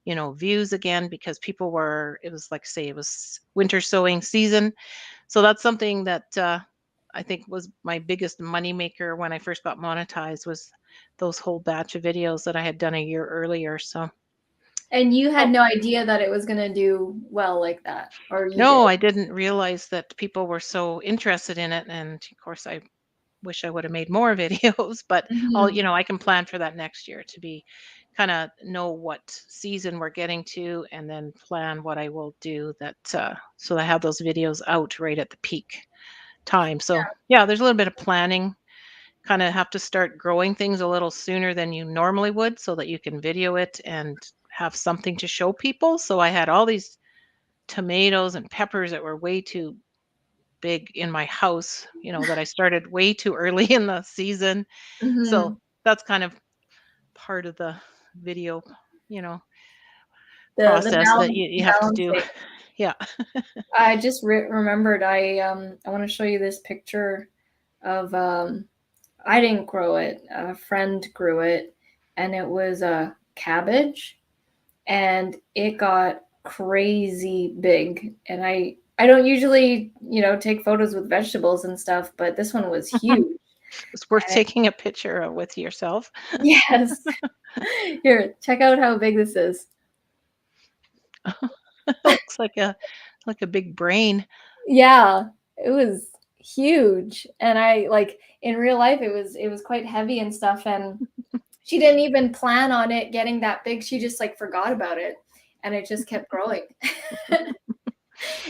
views again, because it was like, say, it was winter sowing season. So that's something that I think was my biggest money maker when I first got monetized, was those whole batch of videos that I had done a year earlier. So And you had oh, no idea that it was gonna do well like that, or you did? no, I didn't realize that people were so interested in it. And of course, I wish I would have made more videos, but Mm-hmm. I can plan for that next year, to be kind of know what season we're getting to, and then plan what I will do, that so I have those videos out right at the peak time. So yeah, there's a little bit of planning. Kind of have to start growing things a little sooner than you normally would, so that you can video it and have something to show people. So I had all these tomatoes and peppers that were way too big in my house, that I started way too early in the season. So Mm-hmm. that's kind of part of the video, you know, The process that you have to do. balancing. Yeah. I just remembered. I want to show you this picture of I didn't grow it. A friend grew it, and it was a cabbage, and it got crazy big. And I don't usually take photos with vegetables and stuff, but this one was huge. It's worth And taking a picture with yourself. yes, here, check out how big this is. Looks like a big brain. Yeah, it was huge. And I like in real life it was quite heavy and stuff, and she didn't even plan on it getting that big. She just like forgot about it, and it just kept growing.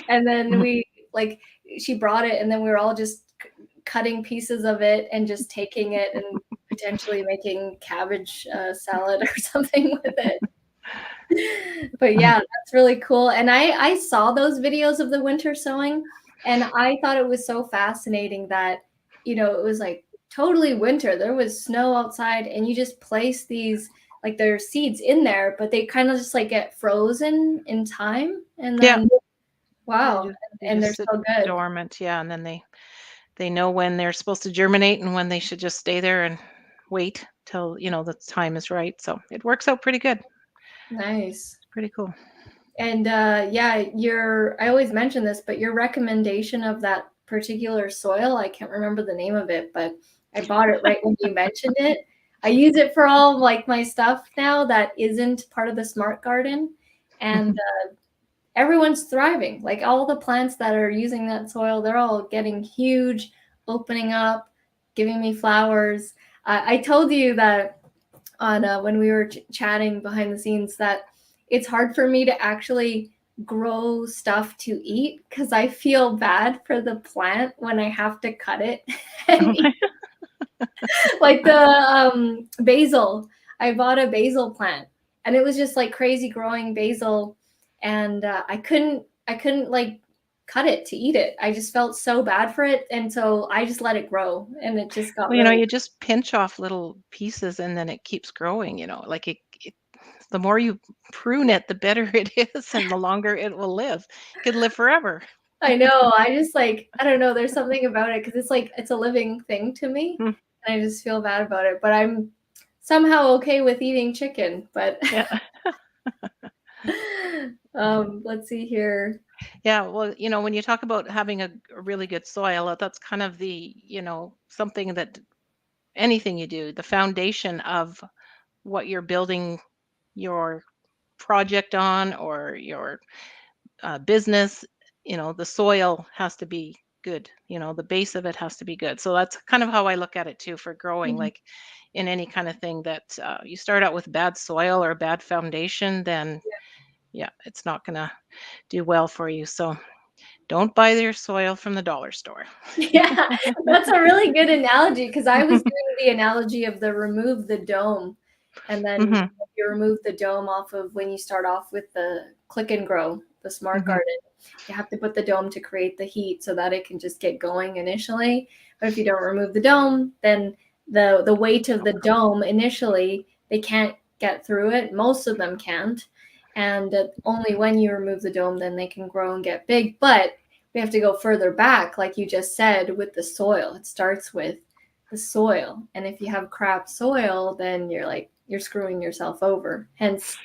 And then we like she brought it, and then we were all just cutting pieces of it and just taking it and potentially making cabbage salad or something with it. But yeah, that's really cool. And I saw those videos of the winter sowing, and I thought it was so fascinating that it was like totally winter. There was snow outside, and you just place these like their seeds in there, but they kind of just like get frozen in time, and Yeah. then They wow, just they and they're just sit so good. dormant. Yeah, and then they know when they're supposed to germinate and when they should just stay there and wait till, the time is right. So it works out pretty good. Nice. Pretty cool. And yeah, I always mention this, but your recommendation of that particular soil, I can't remember the name of it, but I bought it right when you mentioned it. I use it for all like my stuff now that isn't part of the smart garden. And everyone's thriving. Like all the plants that are using that soil, they're all getting huge, opening up, giving me flowers. I told you that on when we were chatting behind the scenes that it's hard for me to actually grow stuff to eat because I feel bad for the plant when I have to cut it and eat. Like the basil. I bought a basil plant and it was just like crazy growing basil, and I couldn't like cut it to eat it. I just felt so bad for it, and so I just let it grow, and it just got Well, really. you just pinch off little pieces and then it keeps growing, like the more you prune it, the better it is and the longer it will live. It could live forever. I know. I just like, I don't know. There's something about it because it's like it's a living thing to me, Hmm. and I just feel bad about it. But I'm somehow okay with eating chicken. But Yeah. let's see here. Yeah, well, when you talk about having a really good soil, that's kind of the, something that anything you do, the foundation of what you're building your project on or your business, the soil has to be good. The base of it has to be good. So that's kind of how I look at it too for growing. Mhm. Like in any kind of thing that you start out with bad soil or a bad foundation, then yeah, it's not going to do well for you. So don't buy your soil from the dollar store. Yeah, that's a really good analogy because I was doing the analogy of the remove the dome, and then Hmm. you remove the dome off of when you start off with the click and grow, the smart Hmm. garden. You have to put the dome to create the heat so that it can just get going initially. But if you don't remove the dome, then the weight of the dome initially, they can't get through it. Most of them can't. And only when you remove the dome, then they can grow and get big. But we have to go further back, like you just said, with the soil. It starts with the soil. And if you have crap soil, then you're screwing yourself over. Hence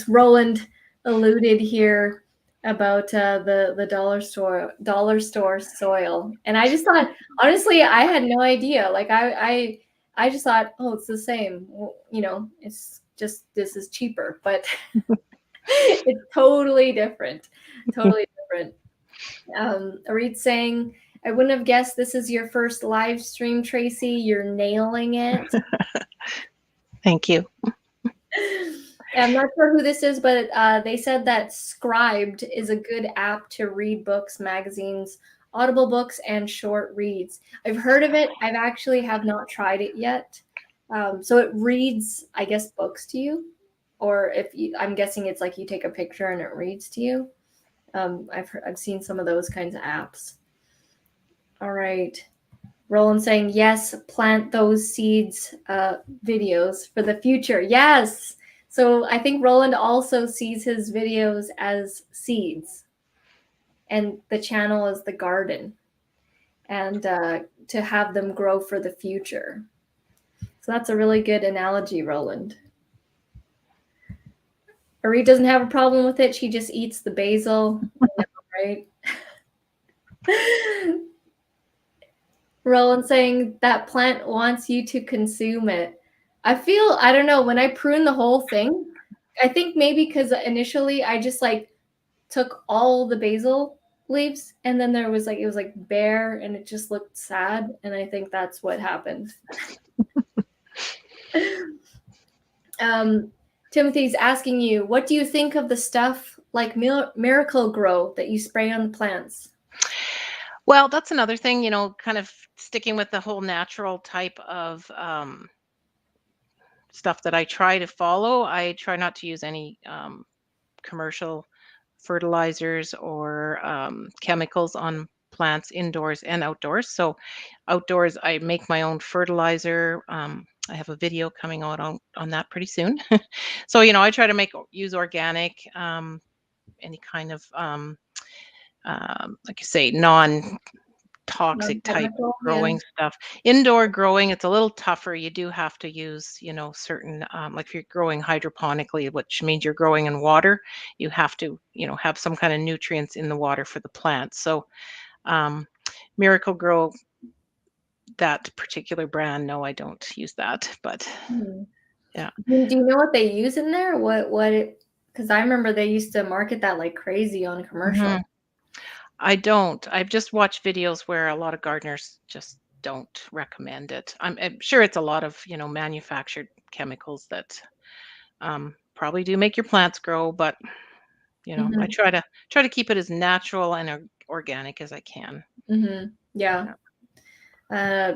Roland alluded here about the dollar store soil. And I just thought, honestly, I had no idea. Like I just thought, oh, it's the same. Well, it's just this is cheaper, but it's totally different. Totally different. Arit saying, I wouldn't have guessed this is your first live stream, Tracy. You're nailing it. Thank you. I'm not sure who this is, but they said that Scribed is a good app to read books, magazines, audible books, and short reads. I've heard of it. I've actually have not tried it yet. So it reads, I guess, books to you, or I'm guessing it's like you take a picture and it reads to you. I've seen some of those kinds of apps. All right. Roland saying, yes, plant those seeds videos for the future. Yes. So I think Roland also sees his videos as seeds, and the channel is the garden, and to have them grow for the future. So that's a really good analogy, Roland. Marie doesn't have a problem with it. She just eats the basil, right? Roland saying that plant wants you to consume it. I don't know, when I prune the whole thing, I think maybe because initially I just like took all the basil leaves and then it was like bare and it just looked sad. And I think that's what happened. Timothy's asking you, what do you think of the stuff like Miracle Grow that you spray on the plants? Well, that's another thing, kind of sticking with the whole natural type of stuff that I try to follow. I try not to use any commercial fertilizers or chemicals on plants indoors and outdoors. So outdoors, I make my own fertilizer. I have a video coming out on that pretty soon. So, I try to use organic, any kind of, like you say, toxic type Non-chemical, yeah. growing stuff. Indoor growing, it's a little tougher. You do have to use, certain, like if you're growing hydroponically, which means you're growing in water, you have to, have some kind of nutrients in the water for the plants. So, um, Miracle Grow, that particular brand, no, I don't use that, but Mhm. yeah. Do you know what they use in there? Because I remember they used to market that like crazy on commercial. Mhm. I don't. I've just watched videos where a lot of gardeners just don't recommend it. I'm sure it's a lot of, manufactured chemicals that probably do make your plants grow, but I Mhm, try to keep it as natural and organic as I can. mhm, yeah. Yeah. Uh,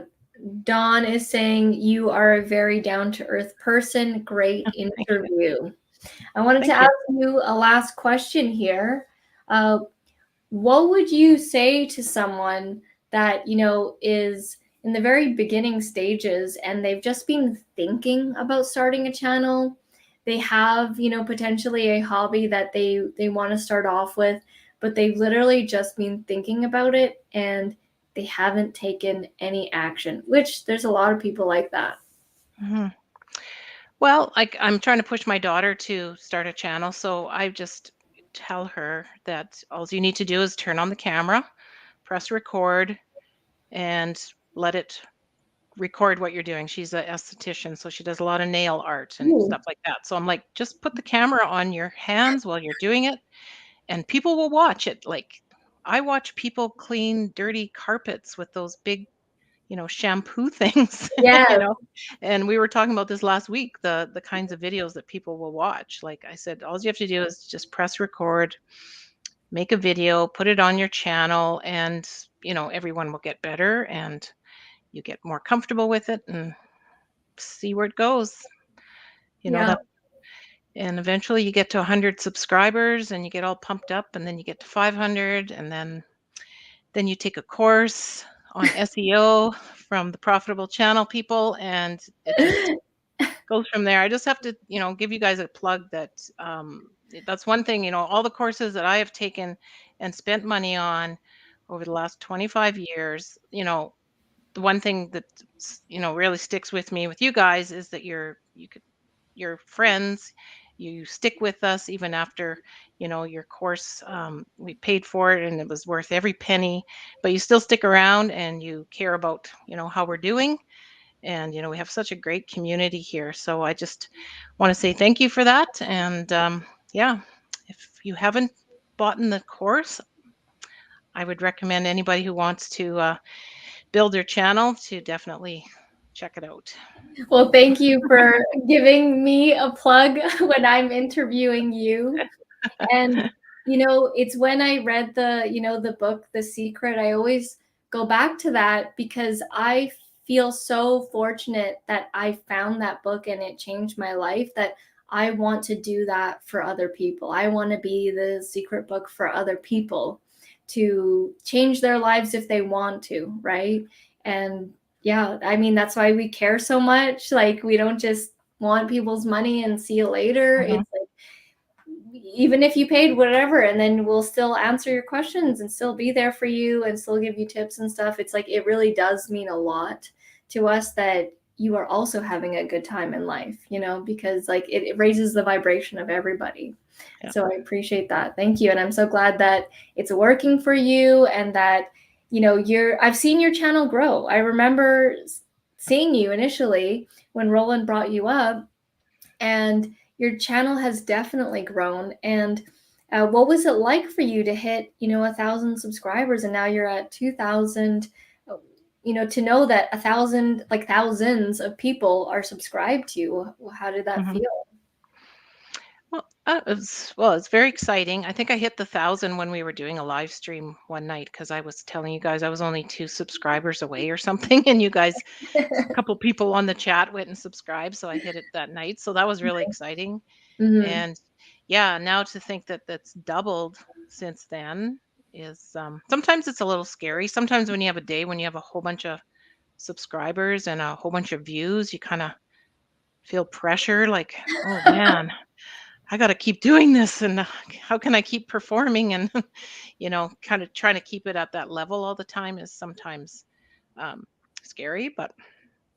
Dawn is saying you are a very down to earth person. Great Thank you. interview. I wanted to Thank you. ask you a last question here. Uh, what would you say to someone that, is in the very beginning stages and they've just been thinking about starting a channel? They have, potentially a hobby that they want to start off with, but they've literally just been thinking about it and they haven't taken any action, which there's a lot of people like that. Mhm. Well, I'm trying to push my daughter to start a channel, so I just tell her that all you need to do is turn on the camera, press record, and let it record what you're doing. She's a esthetician, so she does a lot of nail art and Ooh, stuff like that. So I'm like, just put the camera on your hands while you're doing it, and people will watch it. Like I watch people clean dirty carpets with those big, shampoo things, yes, And we were talking about this last week, the kinds of videos that people will watch. Like I said, all you have to do is just press record, make a video, put it on your channel, and everyone will get better and you get more comfortable with it and see where it goes. yeah, That and eventually you get to 100 subscribers and you get all pumped up and then you get to 500 and then you take a course on SEO from the Profitable Channel people and it just goes from there. I just have to, give you guys a plug that that's one thing, all the courses that I have taken and spent money on over the last 25 years, the one thing that really sticks with me with you guys is that you're friends, you stick with us even after your course, we paid for it and it was worth every penny, but you still stick around and you care about how we're doing, and we have such a great community here, so I just want to say thank you for that. And yeah, if you haven't bought in the course, I would recommend anybody who wants to build their channel to definitely check it out. well, thank you for giving me a plug when I'm interviewing you. And, it's when I read the book, The Secret, I always go back to that because I feel so fortunate that I found that book and it changed my life, that I want to do that for other people. I want to be the secret book for other people to change their lives if they want to, right? And yeah, I mean, that's why we care so much. Like, we don't just want people's money and see you later. Mhm. It's like, even if you paid whatever, and then we'll still answer your questions and still be there for you and still give you tips and stuff. It's like, it really does mean a lot to us that you are also having a good time in life, because like it raises the vibration of everybody. Yeah. So I appreciate that. Thank you. And I'm so glad that it's working for you and that, I've seen your channel grow. I remember seeing you initially when Roland brought you up, and your channel has definitely grown. And what was it like for you to hit 1,000 subscribers and now you're at 2,000? To know that 1,000, like thousands of people are subscribed to you, how did that Mhm. feel? It's very exciting. I think I hit the 1,000 when we were doing a live stream one night because I was telling you guys I was only 2 subscribers away or something, and you guys, a couple people on the chat went and subscribed, so I hit it that night. So that was really exciting. Hmm. And yeah, now to think that that's doubled since then is sometimes it's a little scary. Sometimes when you have a day when you have a whole bunch of subscribers and a whole bunch of views, you kind of feel pressure like, oh man, I got to keep doing this, and how can I keep performing? And kind of trying to keep it at that level all the time is sometimes um, scary. But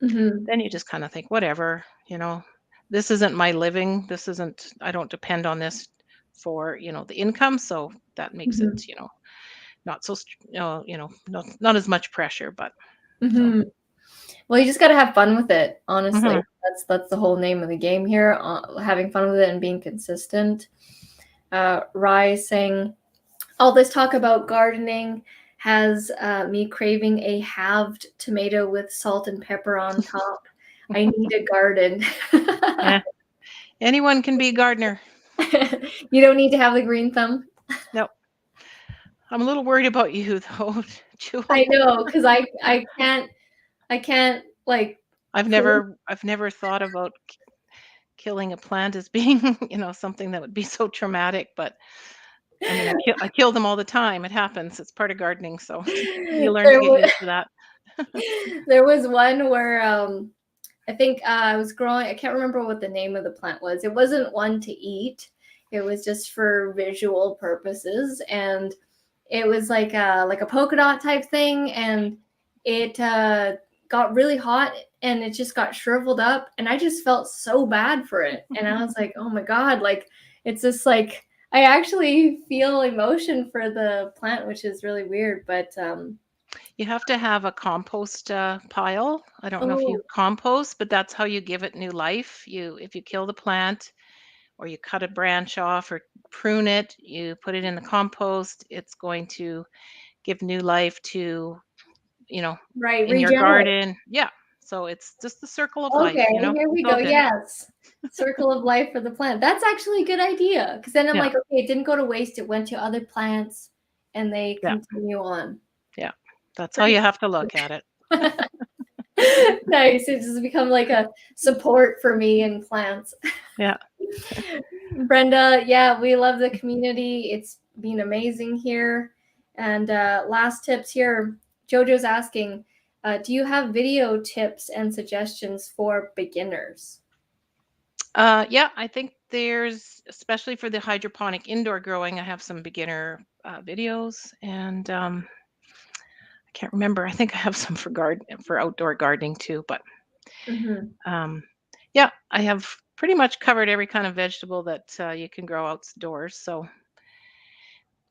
Mhm. then you just kind of think, whatever, this isn't my living. This isn't. I don't depend on this for the income, so that makes it Mhm. not so not as much pressure. But so. Mhm. Well, you just got to have fun with it, honestly. Mhm. That's the whole name of the game here, having fun with it and being consistent. Rye saying, all this talk about gardening has me craving a halved tomato with salt and pepper on top. I need a garden. Yeah, anyone can be a gardener. You don't need to have the green thumb. No, I'm a little worried about you though, I Jewel. know, because I can't like I've prove. never thought about killing a plant as being, something that would be so traumatic. But I mean, I kill them all the time. It happens. It's part of gardening. So you learn to there get was used to that. there was one where I think I was growing. I can't remember what the name of the plant was. It wasn't one to eat. It was just for visual purposes, and it was like a polka dot type thing, and it got really hot, and it just got shriveled up, and I just felt so bad for it, and I was like, oh my god, like it's just like I actually feel emotion for the plant, which is really weird, but You have to have a compost pile. I don't know if you oh, compost, but that's how you give it new life. If you kill the plant or you cut a branch off or prune it, you put it in the compost, it's going to give new life to, you know, right, in your regenerate. garden. Yeah. So it's just the circle of Okay, life, here It's we all go. good. Yes. Circle of life for the plant. That's actually a good idea. Because then I'm Yeah. like, okay, it didn't go to waste. It went to other plants and they Yeah. continue on. Yeah. That's how you have to look at it. Nice. It just become like a support for me in plants. Yeah. Brenda, yeah, we love the community. It's been amazing here. And last tips here. Jojo's asking, do you have video tips and suggestions for beginners? Yeah, I think there's, especially for the hydroponic indoor growing, I have some beginner videos, and I can't remember. I think I have some for outdoor gardening too. But Mhm. um, yeah, I have pretty much covered every kind of vegetable that you can grow outdoors. So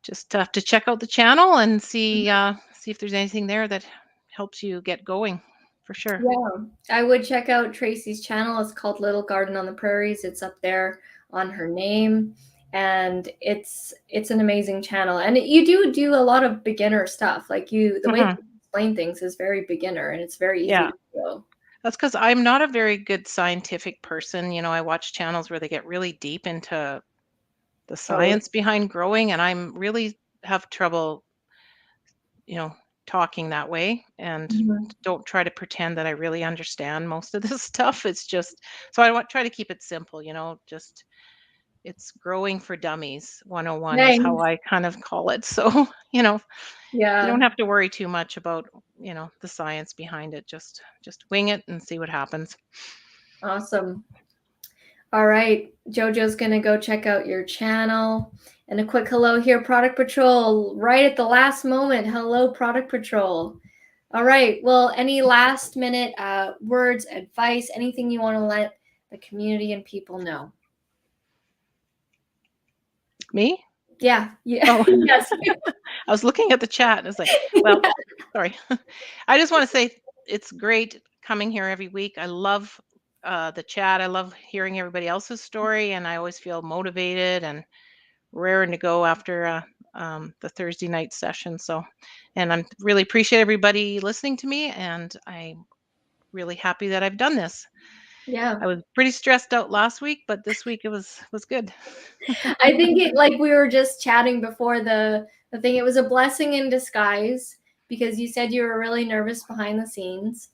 just have to check out the channel and see if there's anything there that helps you get going, for sure. Yeah, I would check out Tracy's channel. It's called Little Garden on the Prairies. It's up there on her name, and it's an amazing channel. And you do a lot of beginner stuff. Like the way Hmm. you explain things is very beginner, and it's very easy Yeah. to follow. That's because I'm not a very good scientific person. I watch channels where they get really deep into the Oh, science behind growing, and I'm really have trouble, you know, talking that way, and mhm. don't try to pretend that I really understand most of this stuff. It's just so I want try to keep it simple, just it's growing for dummies 101 is how Nice. I kind of call it. So, you don't Yeah, have to worry too much about, the science behind it. Just wing it and see what happens. awesome. All right, Jojo's gonna go check out your channel. And a quick hello here, Product Patrol, right at the last moment. Hello, Product Patrol. All right. Well, any last minute words, advice, anything you want to let the community and people know? Me? Yeah. Yeah. Oh, Yes. I was looking at the chat and it's like, well, sorry. I just want to say it's great coming here every week. I love the chat. I love hearing everybody else's story, and I always feel motivated and raring to go after the Thursday night session. So, and I'm really appreciate everybody listening to me, and I'm really happy that I've done this. Yeah. I was pretty stressed out last week, but this week it was good. I think it, like we were just chatting before the thing, it was a blessing in disguise because you said you were really nervous behind the scenes.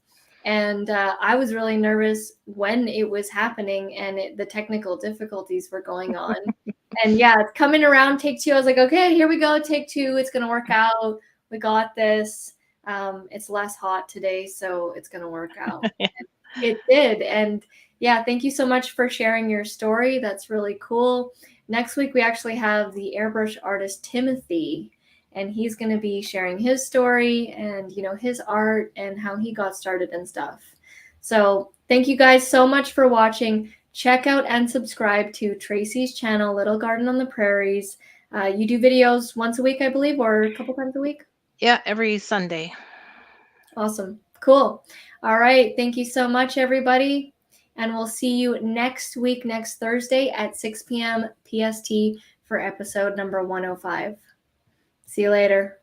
And I was really nervous when it was happening and the technical difficulties were going on. And yeah, coming around take two, I was like, okay, here we go, take two. It's going to work out. We got this. It's less hot today, so it's going to work out. It did. And yeah, thank you so much for sharing your story. That's really cool. Next week, we actually have the airbrush artist Timothy, and he's going to be sharing his story and, his art and how he got started and stuff. So thank you guys so much for watching. Check out and subscribe to Tracy's channel, Little Garden on the Prairies. You do videos once a week, I believe, or a couple times a week? Yeah, every Sunday. Awesome. Cool. All right. Thank you so much, everybody. And we'll see you next week, next Thursday at 6 p.m. PST for episode number 105. See you later.